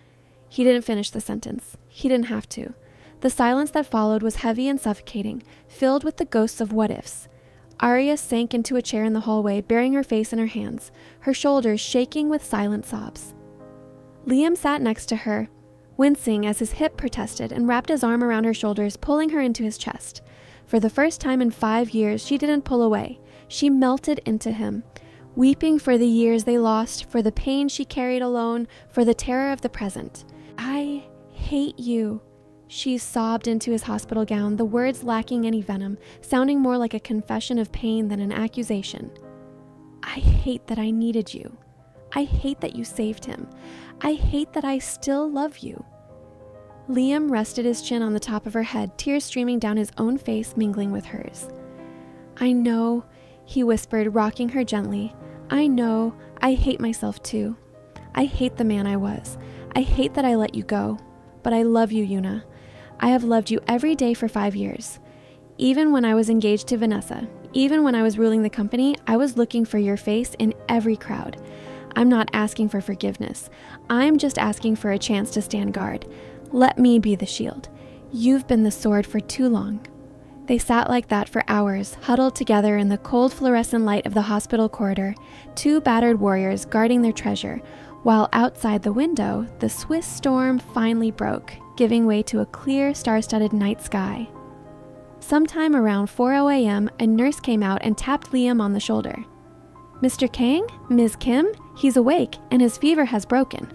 Speaker 1: He didn't finish the sentence. He didn't have to. The silence that followed was heavy and suffocating, filled with the ghosts of what-ifs. Arya sank into a chair in the hallway, burying her face in her hands, her shoulders shaking with silent sobs. Liam sat next to her, wincing as his hip protested, and wrapped his arm around her shoulders, pulling her into his chest. For the first time in 5 years, she didn't pull away. She melted into him, weeping for the years they lost, for the pain she carried alone, for the terror of the present. "I hate you," she sobbed into his hospital gown, the words lacking any venom, sounding more like a confession of pain than an accusation. "I hate that I needed you. I hate that you saved him. I hate that I still love you." Liam rested his chin on the top of her head, tears streaming down his own face, mingling with hers. "I know," he whispered, rocking her gently. "I know. I hate myself too. I hate the man I was. I hate that I let you go. But I love you, Yuna. I have loved you every day for 5 years. Even when I was engaged to Vanessa, even when I was ruling the company, I was looking for your face in every crowd. I'm not asking for forgiveness. I'm just asking for a chance to stand guard. Let me be the shield. You've been the sword for too long." They sat like that for hours, huddled together in the cold fluorescent light of the hospital corridor, two battered warriors guarding their treasure, while outside the window, the Swiss storm finally broke, giving way to a clear, star-studded night sky. Sometime around 4:00 a.m., a nurse came out and tapped Liam on the shoulder. "Mr. Kang? Ms. Kim? He's awake, and his fever has broken."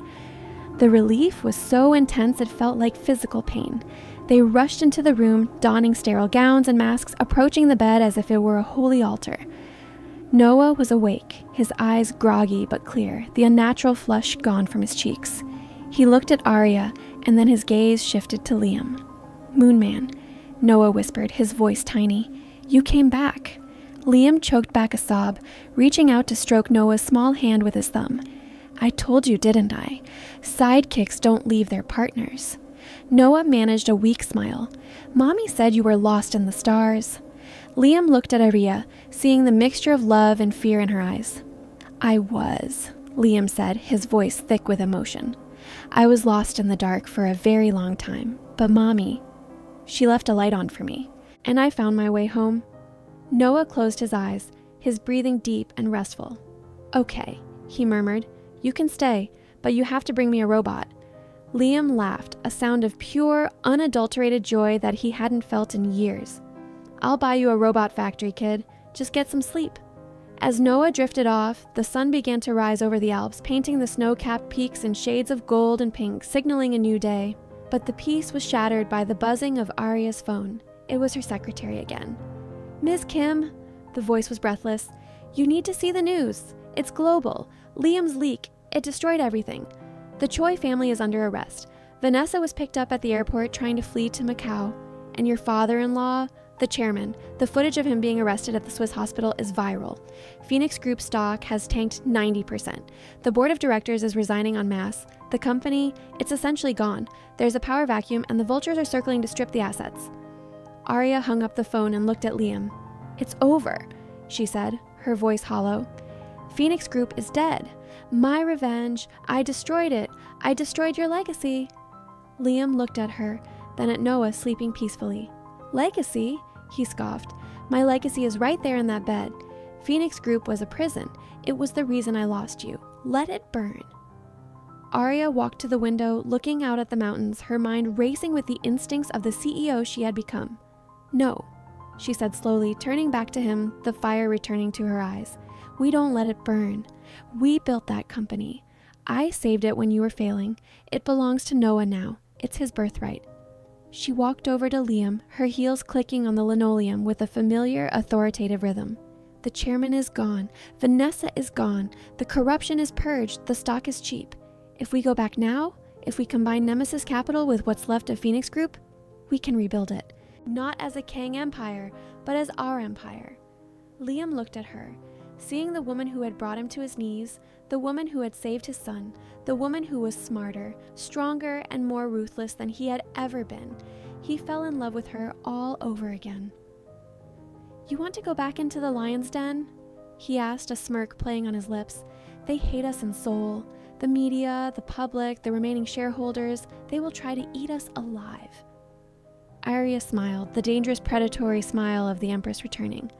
Speaker 1: The relief was so intense it felt like physical pain. They rushed into the room, donning sterile gowns and masks, approaching the bed as if it were a holy altar. Noah was awake, his eyes groggy but clear, the unnatural flush gone from his cheeks. He looked at Arya, and then his gaze shifted to Liam. "Moonman," Noah whispered, his voice tiny. "You came back." Liam choked back a sob, reaching out to stroke Noah's small hand with his thumb. "I told you, didn't I? Sidekicks don't leave their partners." Noah managed a weak smile. "Mommy said you were lost in the stars." Liam looked at Arya, seeing the mixture of love and fear in her eyes. "I was," Liam said, his voice thick with emotion. "I was lost in the dark for a very long time, but Mommy, she left a light on for me, and I found my way home." Noah closed his eyes, his breathing deep and restful. "Okay," he murmured. "You can stay, but you have to bring me a robot." Liam laughed, a sound of pure, unadulterated joy that he hadn't felt in years. "I'll buy you a robot factory, kid. Just get some sleep." As Noah drifted off, the sun began to rise over the Alps, painting the snow-capped peaks in shades of gold and pink, signaling a new day. But the peace was shattered by the buzzing of Arya's phone. It was her secretary again. "Ms. Kim," the voice was breathless, "you need to see the news. It's global. Liam's leak. It destroyed everything. The Choi family is under arrest. Vanessa was picked up at the airport trying to flee to Macau. And your father-in-law, the chairman, the footage of him being arrested at the Swiss hospital is viral. Phoenix Group stock has tanked 90%. The board of directors is resigning en masse. The company, it's essentially gone. There's a power vacuum and the vultures are circling to strip the assets." Arya hung up the phone and looked at Liam. "It's over," she said, her voice hollow. "Phoenix Group is dead. My revenge. I destroyed it. I destroyed your legacy." Liam looked at her, then at Noah sleeping peacefully. "Legacy?" he scoffed. "My legacy is right there in that bed. Phoenix Group was a prison. It was the reason I lost you. Let it burn." Arya walked to the window, looking out at the mountains, her mind racing with the instincts of the CEO she had become. "No," she said slowly, turning back to him, the fire returning to her eyes. "We don't let it burn. We built that company. I saved it when you were failing. It belongs to Noah now. It's his birthright." She walked over to Liam, her heels clicking on the linoleum with a familiar, authoritative rhythm. "The chairman is gone. Vanessa is gone. The corruption is purged. The stock is cheap. If we go back now, if we combine Nemesis Capital with what's left of Phoenix Group, we can rebuild it. Not as a Kang empire, but as our empire." Liam looked at her. Seeing the woman who had brought him to his knees, the woman who had saved his son, the woman who was smarter, stronger, and more ruthless than he had ever been, he fell in love with her all over again. "You want to go back into the lion's den?" he asked, a smirk playing on his lips. "They hate us in Seoul. The media, the public, the remaining shareholders, they will try to eat us alive." Arya smiled, the dangerous predatory smile of the Empress returning.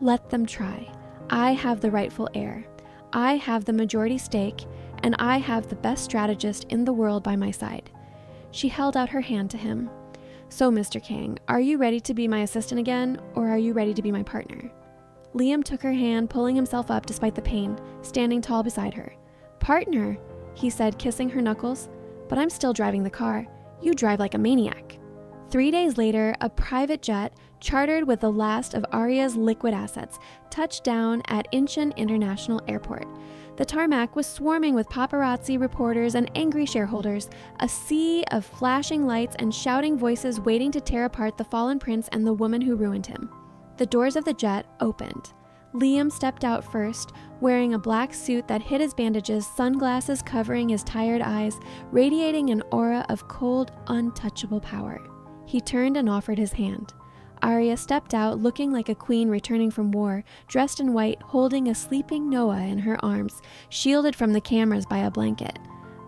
Speaker 1: "Let them try. I have the rightful heir. I have the majority stake, and I have the best strategist in the world by my side." She held out her hand to him. "So, Mr. Kang, are you ready to be my assistant again, or are you ready to be my partner?" Liam took her hand, pulling himself up despite the pain, standing tall beside her. "Partner," he said, kissing her knuckles, "but I'm still driving the car. You drive like a maniac." 3 days later, a private jet, chartered with the last of Arya's liquid assets, touched down at Incheon International Airport. The tarmac was swarming with paparazzi, reporters, and angry shareholders, a sea of flashing lights and shouting voices waiting to tear apart the fallen prince and the woman who ruined him. The doors of the jet opened. Liam stepped out first, wearing a black suit that hid his bandages, sunglasses covering his tired eyes, radiating an aura of cold, untouchable power. He turned and offered his hand. Arya stepped out looking like a queen returning from war, dressed in white, holding a sleeping Noah in her arms, shielded from the cameras by a blanket.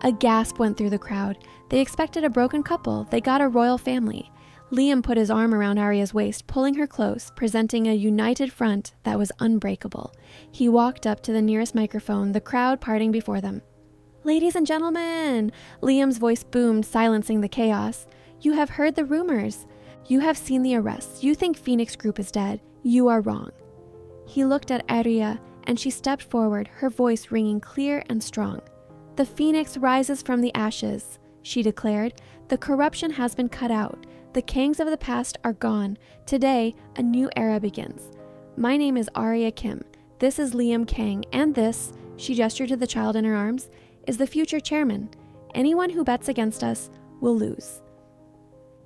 Speaker 1: A gasp went through the crowd. They expected a broken couple. They got a royal family. Liam put his arm around Arya's waist, pulling her close, presenting a united front that was unbreakable. He walked up to the nearest microphone, the crowd parting before them. "Ladies and gentlemen," Liam's voice boomed, silencing the chaos. "You have heard the rumors. You have seen the arrests. You think Phoenix Group is dead. You are wrong." He looked at Arya, and she stepped forward, her voice ringing clear and strong. "The Phoenix rises from the ashes," she declared. "The corruption has been cut out. The Kangs of the past are gone. Today, a new era begins. My name is Arya Kim. This is Liam Kang, and this," she gestured to the child in her arms, "is the future chairman. Anyone who bets against us will lose."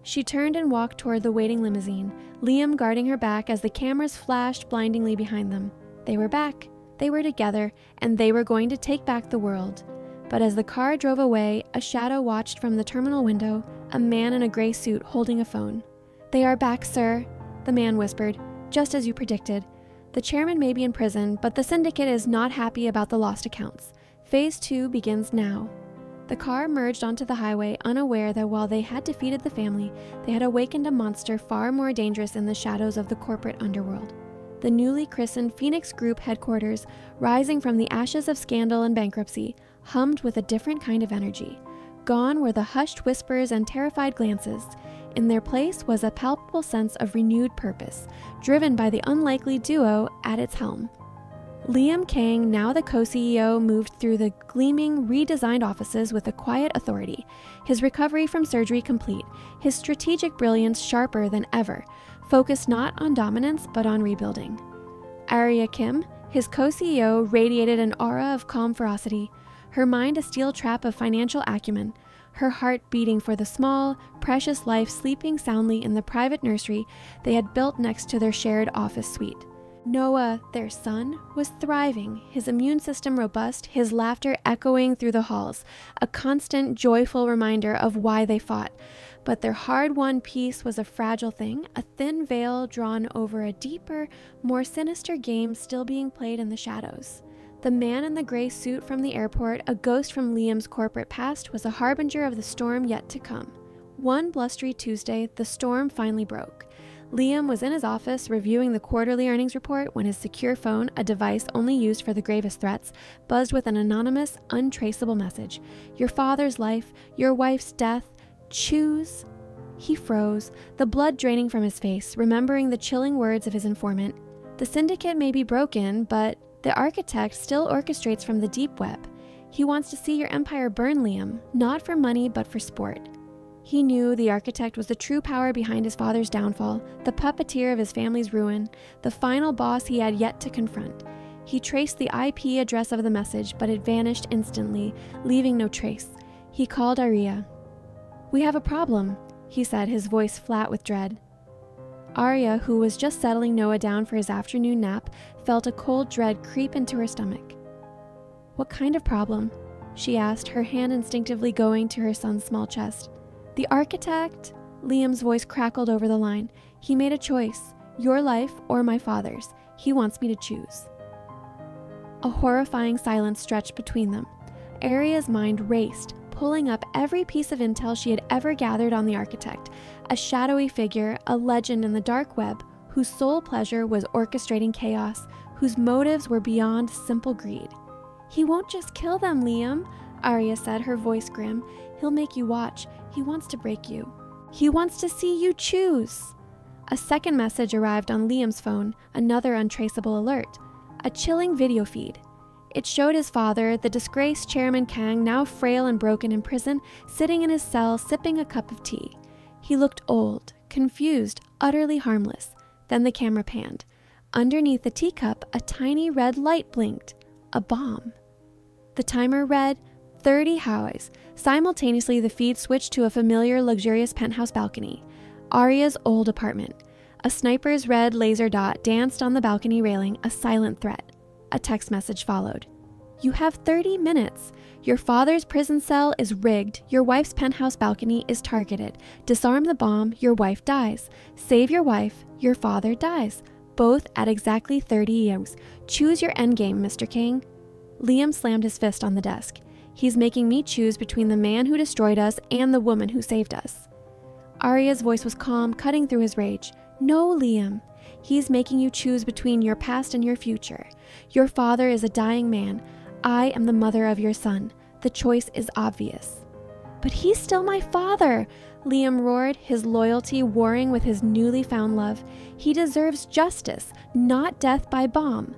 Speaker 1: She turned and walked toward the waiting limousine, Liam guarding her back as the cameras flashed blindingly behind them. They were back, they were together, and they were going to take back the world. But as the car drove away, a shadow watched from the terminal window, a man in a gray suit holding a phone. "They are back, sir," the man whispered, "just as you predicted. The chairman may be in prison, but the syndicate is not happy about the lost accounts. Phase 2 begins now." The car merged onto the highway, unaware that while they had defeated the family, they had awakened a monster far more dangerous in the shadows of the corporate underworld. The newly christened Phoenix Group headquarters, rising from the ashes of scandal and bankruptcy, hummed with a different kind of energy. Gone were the hushed whispers and terrified glances. In their place was a palpable sense of renewed purpose, driven by the unlikely duo at its helm. Liam Kang, now the co-CEO, moved through the gleaming, redesigned offices with a quiet authority, his recovery from surgery complete, his strategic brilliance sharper than ever, focused not on dominance but on rebuilding. Arya Kim, his co-CEO, radiated an aura of calm ferocity, her mind a steel trap of financial acumen, her heart beating for the small, precious life sleeping soundly in the private nursery they had built next to their shared office suite. Noah, their son, was thriving, his immune system robust, his laughter echoing through the halls, a constant, joyful reminder of why they fought. But their hard-won peace was a fragile thing, a thin veil drawn over a deeper, more sinister game still being played in the shadows. The man in the gray suit from the airport, a ghost from Liam's corporate past, was a harbinger of the storm yet to come. One blustery Tuesday, the storm finally broke. Liam was in his office reviewing the quarterly earnings report when his secure phone, a device only used for the gravest threats, buzzed with an anonymous, untraceable message. "Your father's life, your wife's death. Choose." He froze, the blood draining from his face, remembering the chilling words of his informant. "The syndicate may be broken, but the architect still orchestrates from the deep web. He wants to see your empire burn, Liam, not for money but for sport." He knew the architect was the true power behind his father's downfall, the puppeteer of his family's ruin, the final boss he had yet to confront. He traced the IP address of the message, but it vanished instantly, leaving no trace. He called Arya. "We have a problem," he said, his voice flat with dread. Arya, who was just settling Noah down for his afternoon nap, felt a cold dread creep into her stomach. "What kind of problem?" she asked, her hand instinctively going to her son's small chest. "The architect?" Liam's voice crackled over the line. "He made a choice, your life or my father's. He wants me to choose." A horrifying silence stretched between them. Arya's mind raced, pulling up every piece of intel she had ever gathered on the architect, a shadowy figure, a legend in the dark web, whose sole pleasure was orchestrating chaos, whose motives were beyond simple greed. "He won't just kill them, Liam," Arya said, her voice grim. "He'll make you watch. He wants to break you. He wants to see you choose." A second message arrived on Liam's phone, another untraceable alert, a chilling video feed. It showed his father, the disgraced Chairman Kang, now frail and broken in prison, sitting in his cell sipping a cup of tea. He looked old, confused, utterly harmless. Then the camera panned. Underneath the teacup, a tiny red light blinked. A bomb. The timer read 30 hours. Simultaneously, the feed switched to a familiar, luxurious penthouse balcony. Arya's old apartment. A sniper's red laser dot danced on the balcony railing, a silent threat. A text message followed. "You have 30 minutes. Your father's prison cell is rigged. Your wife's penthouse balcony is targeted. Disarm the bomb. Your wife dies. Save your wife. Your father dies. Both at exactly 30 years. Choose your endgame, Mr. King." Liam slammed his fist on the desk. "He's making me choose between the man who destroyed us and the woman who saved us." Arya's voice was calm, cutting through his rage. "No, Liam. He's making you choose between your past and your future. Your father is a dying man. I am the mother of your son. The choice is obvious." "But he's still my father," Liam roared, his loyalty warring with his newly found love. "He deserves justice, not death by bomb."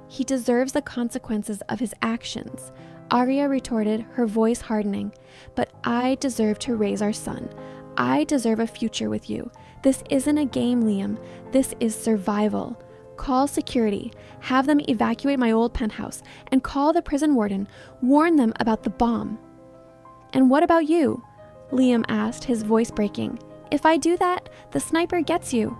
Speaker 1: "He deserves the consequences of his actions," Arya retorted, her voice hardening. "But I deserve to raise our son. I deserve a future with you. This isn't a game, Liam. This is survival. Call security. Have them evacuate my old penthouse. And call the prison warden. Warn them about the bomb." "And what about you?" Liam asked, his voice breaking. "If I do that, the sniper gets you."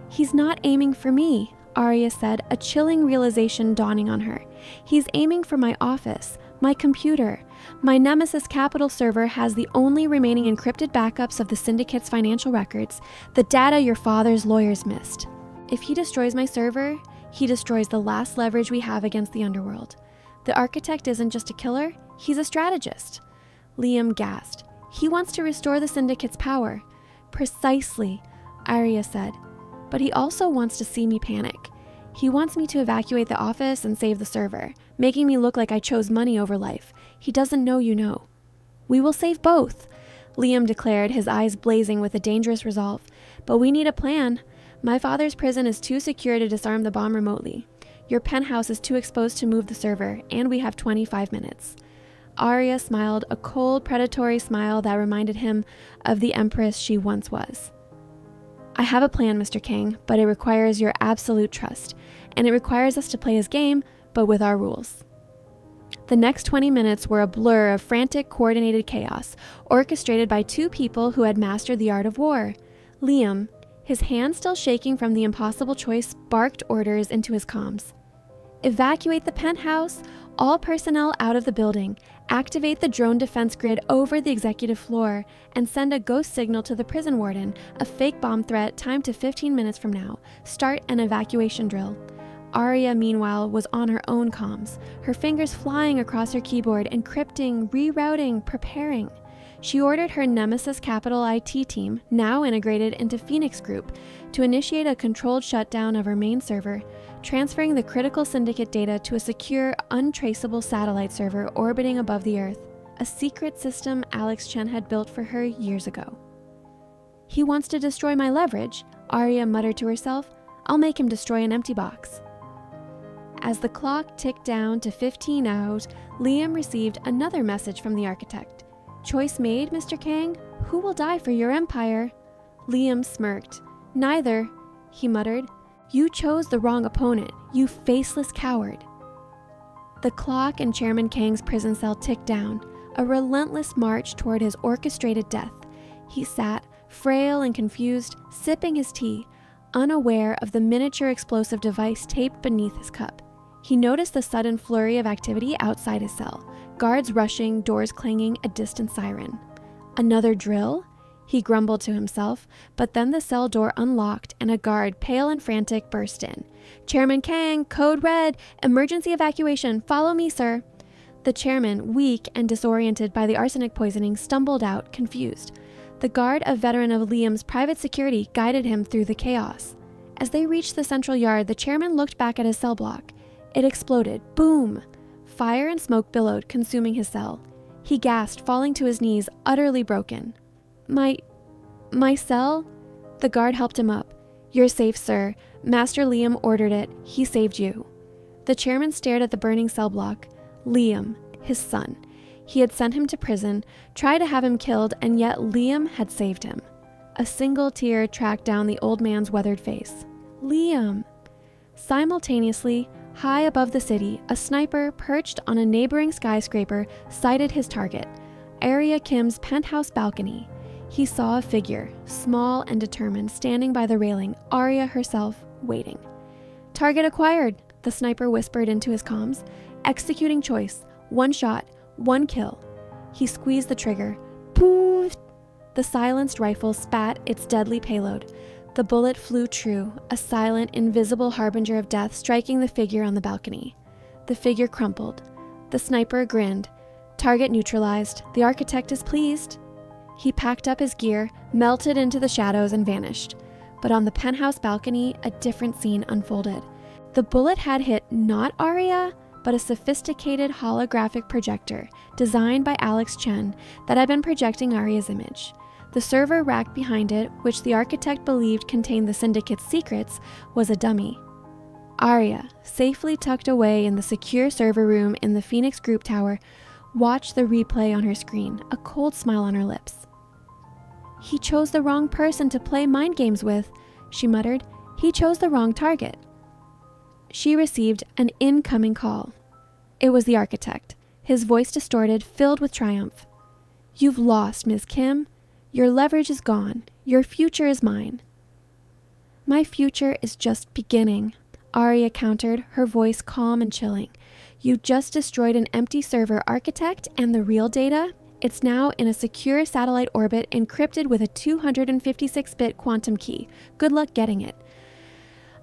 Speaker 1: "He's not aiming for me," Arya said, a chilling realization dawning on her. "He's aiming for my office, my computer. My Nemesis Capital server has the only remaining encrypted backups of the syndicate's financial records, the data your father's lawyers missed. If he destroys my server, he destroys the last leverage we have against the underworld. The architect isn't just a killer, he's a strategist." Liam gasped. "He wants to restore the syndicate's power." "Precisely," Arya said. "But he also wants to see me panic. He wants me to evacuate the office and save the server, making me look like I chose money over life. He doesn't know you know." "We will save both," Liam declared, his eyes blazing with a dangerous resolve. "But we need a plan. My father's prison is too secure to disarm the bomb remotely. Your penthouse is too exposed to move the server, and we have 25 minutes. Arya smiled, a cold, predatory smile that reminded him of the empress she once was. "I have a plan, Mr. King, but it requires your absolute trust, and it requires us to play his game, but with our rules." The next 20 minutes were a blur of frantic, coordinated chaos, orchestrated by two people who had mastered the art of war. Liam, his hand still shaking from the impossible choice, barked orders into his comms. "Evacuate the penthouse, all personnel out of the building, activate the drone defense grid over the executive floor, and send a ghost signal to the prison warden, a fake bomb threat timed to 15 minutes from now. Start an evacuation drill." Arya, meanwhile, was on her own comms, her fingers flying across her keyboard, encrypting, rerouting, preparing. She ordered her Nemesis Capital IT team, now integrated into Phoenix Group, to initiate a controlled shutdown of her main server, transferring the critical syndicate data to a secure, untraceable satellite server orbiting above the Earth, a secret system Alex Chen had built for her years ago. "He wants to destroy my leverage," Arya muttered to herself. "I'll make him destroy an empty box." As the clock ticked down to 15 hours, Liam received another message from the architect. "Choice made, Mr. Kang? Who will die for your empire?" Liam smirked. "Neither," he muttered. "You chose the wrong opponent, you faceless coward." The clock in Chairman Kang's prison cell ticked down, a relentless march toward his orchestrated death. He sat, frail and confused, sipping his tea, unaware of the miniature explosive device taped beneath his cup. He noticed the sudden flurry of activity outside his cell. Guards rushing, doors clanging, a distant siren. Another drill? He grumbled to himself, but then the cell door unlocked and a guard, pale and frantic, burst in. "Chairman Kang, code red, emergency evacuation, follow me, sir." The chairman, weak and disoriented by the arsenic poisoning, stumbled out, confused. The guard, a veteran of Liam's private security, guided him through the chaos. As they reached the central yard, the chairman looked back at his cell block. It exploded. Boom! Fire and smoke billowed, consuming his cell. He gasped, falling to his knees, utterly broken. My cell?" The guard helped him up. "You're safe, sir. Master Liam ordered it. He saved you." The chairman stared at the burning cell block. Liam, his son. He had sent him to prison, tried to have him killed, and yet Liam had saved him. A single tear tracked down the old man's weathered face. Liam! Simultaneously, high above the city, a sniper perched on a neighboring skyscraper sighted his target, Arya Kim's penthouse balcony. He saw a figure, small and determined, standing by the railing, Arya herself, waiting. "Target acquired," the sniper whispered into his comms. "Executing choice. 1 shot, 1 kill." He squeezed the trigger. Poof! The silenced rifle spat its deadly payload. The bullet flew true, a silent, invisible harbinger of death, striking the figure on the balcony. The figure crumpled. The sniper grinned. "Target neutralized. The architect is pleased." He packed up his gear, melted into the shadows, and vanished. But on the penthouse balcony, a different scene unfolded. The bullet had hit not Arya, but a sophisticated holographic projector designed by Alex Chen that had been projecting Arya's image. The server rack behind it, which the architect believed contained the Syndicate's secrets, was a dummy. Arya, safely tucked away in the secure server room in the Phoenix Group Tower, watched the replay on her screen, a cold smile on her lips. "He chose the wrong person to play mind games with," she muttered. "He chose the wrong target." She received an incoming call. It was the architect, his voice distorted, filled with triumph. "You've lost, Ms. Kim. Your leverage is gone. Your future is mine." "My future is just beginning," Arya countered, her voice calm and chilling. "You just destroyed an empty server, architect, and the real data? It's now in a secure satellite orbit encrypted with a 256-bit quantum key. Good luck getting it."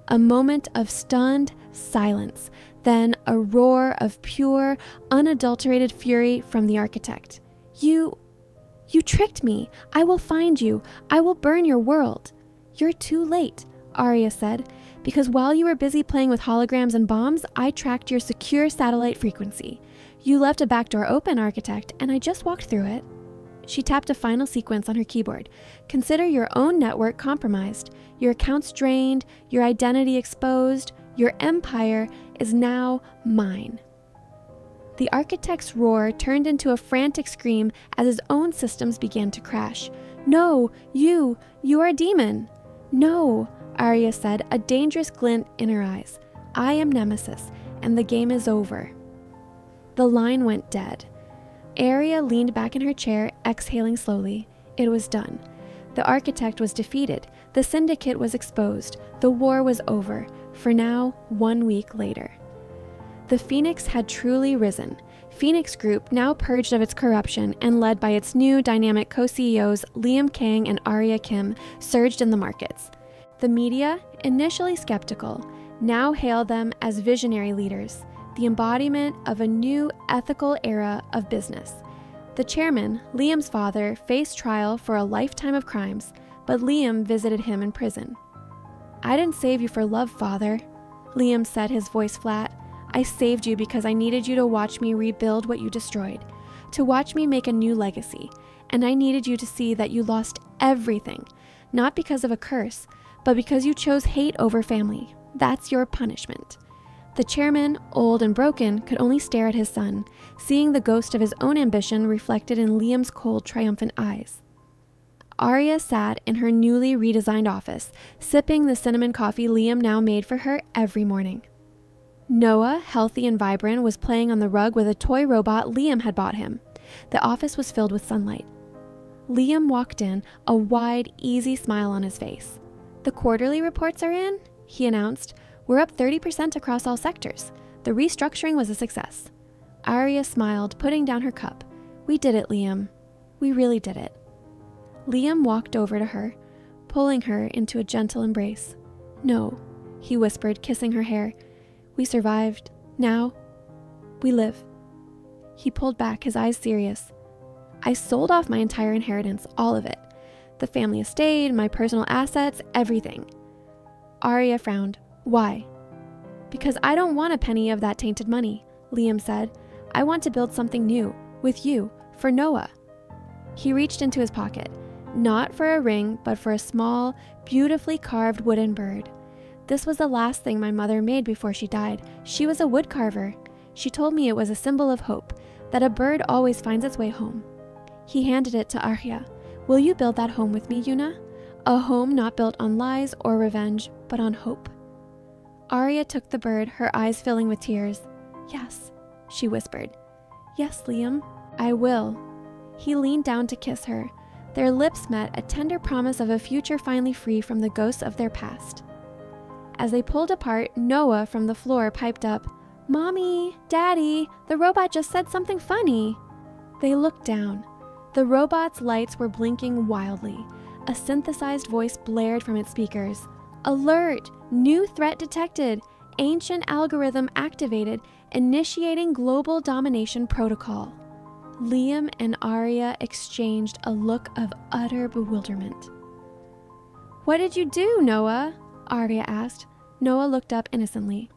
Speaker 1: A moment of stunned silence, then a roar of pure, unadulterated fury from the architect. You tricked me. I will find you. I will burn your world." "You're too late," Arya said, "because while you were busy playing with holograms and bombs, I tracked your secure satellite frequency. You left a backdoor open, architect, and I just walked through it." She tapped a final sequence on her keyboard. "Consider your own network compromised, your accounts drained, your identity exposed. Your empire is now mine." The architect's roar turned into a frantic scream as his own systems began to crash. "No, you are a demon." "No," Arya said, a dangerous glint in her eyes. "I am Nemesis, and the game is over." The line went dead. Arya leaned back in her chair, exhaling slowly. It was done. The architect was defeated. The Syndicate was exposed. The war was over. For now, 1 week later. The Phoenix had truly risen. Phoenix Group, now purged of its corruption and led by its new dynamic co-CEOs Liam Kang and Arya Kim, surged in the markets. The media, initially skeptical, now hailed them as visionary leaders, the embodiment of a new ethical era of business. The chairman, Liam's father, faced trial for a lifetime of crimes, but Liam visited him in prison. "I didn't save you for love, father," Liam said, his voice flat. "I saved you because I needed you to watch me rebuild what you destroyed, to watch me make a new legacy, and I needed you to see that you lost everything, not because of a curse, but because you chose hate over family. That's your punishment." The chairman, old and broken, could only stare at his son, seeing the ghost of his own ambition reflected in Liam's cold, triumphant eyes. Arya sat in her newly redesigned office, sipping the cinnamon coffee Liam now made for her every morning. Noah, healthy and vibrant, was playing on the rug with a toy robot Liam had bought him. The office was filled with sunlight. Liam walked in, a wide, easy smile on his face. "The quarterly reports are in," he announced. "We're up 30% across all sectors. The restructuring was a success." Arya smiled, putting down her cup. "We did it, Liam. We really did it." Liam walked over to her, pulling her into a gentle embrace. "No," he whispered, kissing her hair. "We survived. Now, we live." He pulled back, his eyes serious. "I sold off my entire inheritance, all of it. The family estate, my personal assets, everything." Arya frowned. "Why?" "Because I don't want a penny of that tainted money," Liam said. "I want to build something new, with you, for Noah." He reached into his pocket, not for a ring, but for a small, beautifully carved wooden bird. "This was the last thing my mother made before she died. She was a wood carver. She told me it was a symbol of hope, that a bird always finds its way home." He handed it to Arya. "Will you build that home with me, Yuna? A home not built on lies or revenge, but on hope." Arya took the bird, her eyes filling with tears. "Yes," she whispered. "Yes, Liam, I will." He leaned down to kiss her. Their lips met, a tender promise of a future finally free from the ghosts of their past. As they pulled apart, Noah from the floor piped up, "Mommy, Daddy, the robot just said something funny." They looked down. The robot's lights were blinking wildly. A synthesized voice blared from its speakers. "Alert! New threat detected! Ancient algorithm activated, initiating global domination protocol." Liam and Arya exchanged a look of utter bewilderment. "What did you do, Noah?" Arya asked. Noah looked up innocently.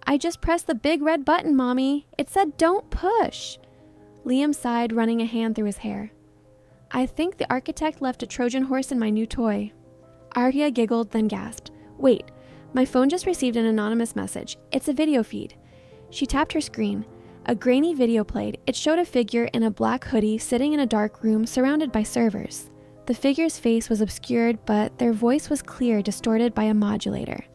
Speaker 1: "I just pressed the big red button, Mommy. It said don't push." Liam sighed, running a hand through his hair. "I think the architect left a Trojan horse in my new toy." Arya giggled, then gasped. "Wait, my phone just received an anonymous message. It's a video feed." She tapped her screen. A grainy video played. It showed a figure in a black hoodie sitting in a dark room surrounded by servers. The figure's face was obscured, but their voice was clear, distorted by a modulator.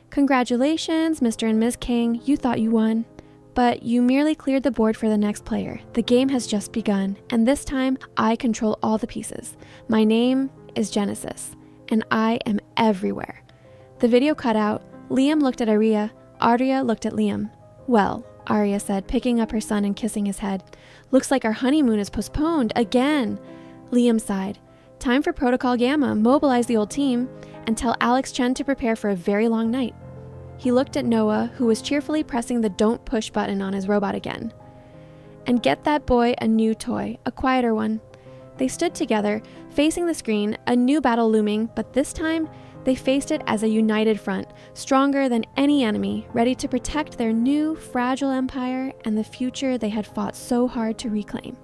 Speaker 1: "Congratulations, Mr. and Ms. King, you thought you won. But you merely cleared the board for the next player. The game has just begun, and this time, I control all the pieces. My name is Genesis, and I am everywhere." The video cut out. Liam looked at Arya. Arya looked at Liam. "Well," Arya said, picking up her son and kissing his head, "looks like our honeymoon is postponed again." Liam sighed. "Time for Protocol Gamma, mobilize the old team, and tell Alex Chen to prepare for a very long night." He looked at Noah, who was cheerfully pressing the don't push button on his robot again. "And get that boy a new toy, a quieter one." They stood together, facing the screen, a new battle looming, but this time, they faced it as a united front, stronger than any enemy, ready to protect their new, fragile empire and the future they had fought so hard to reclaim.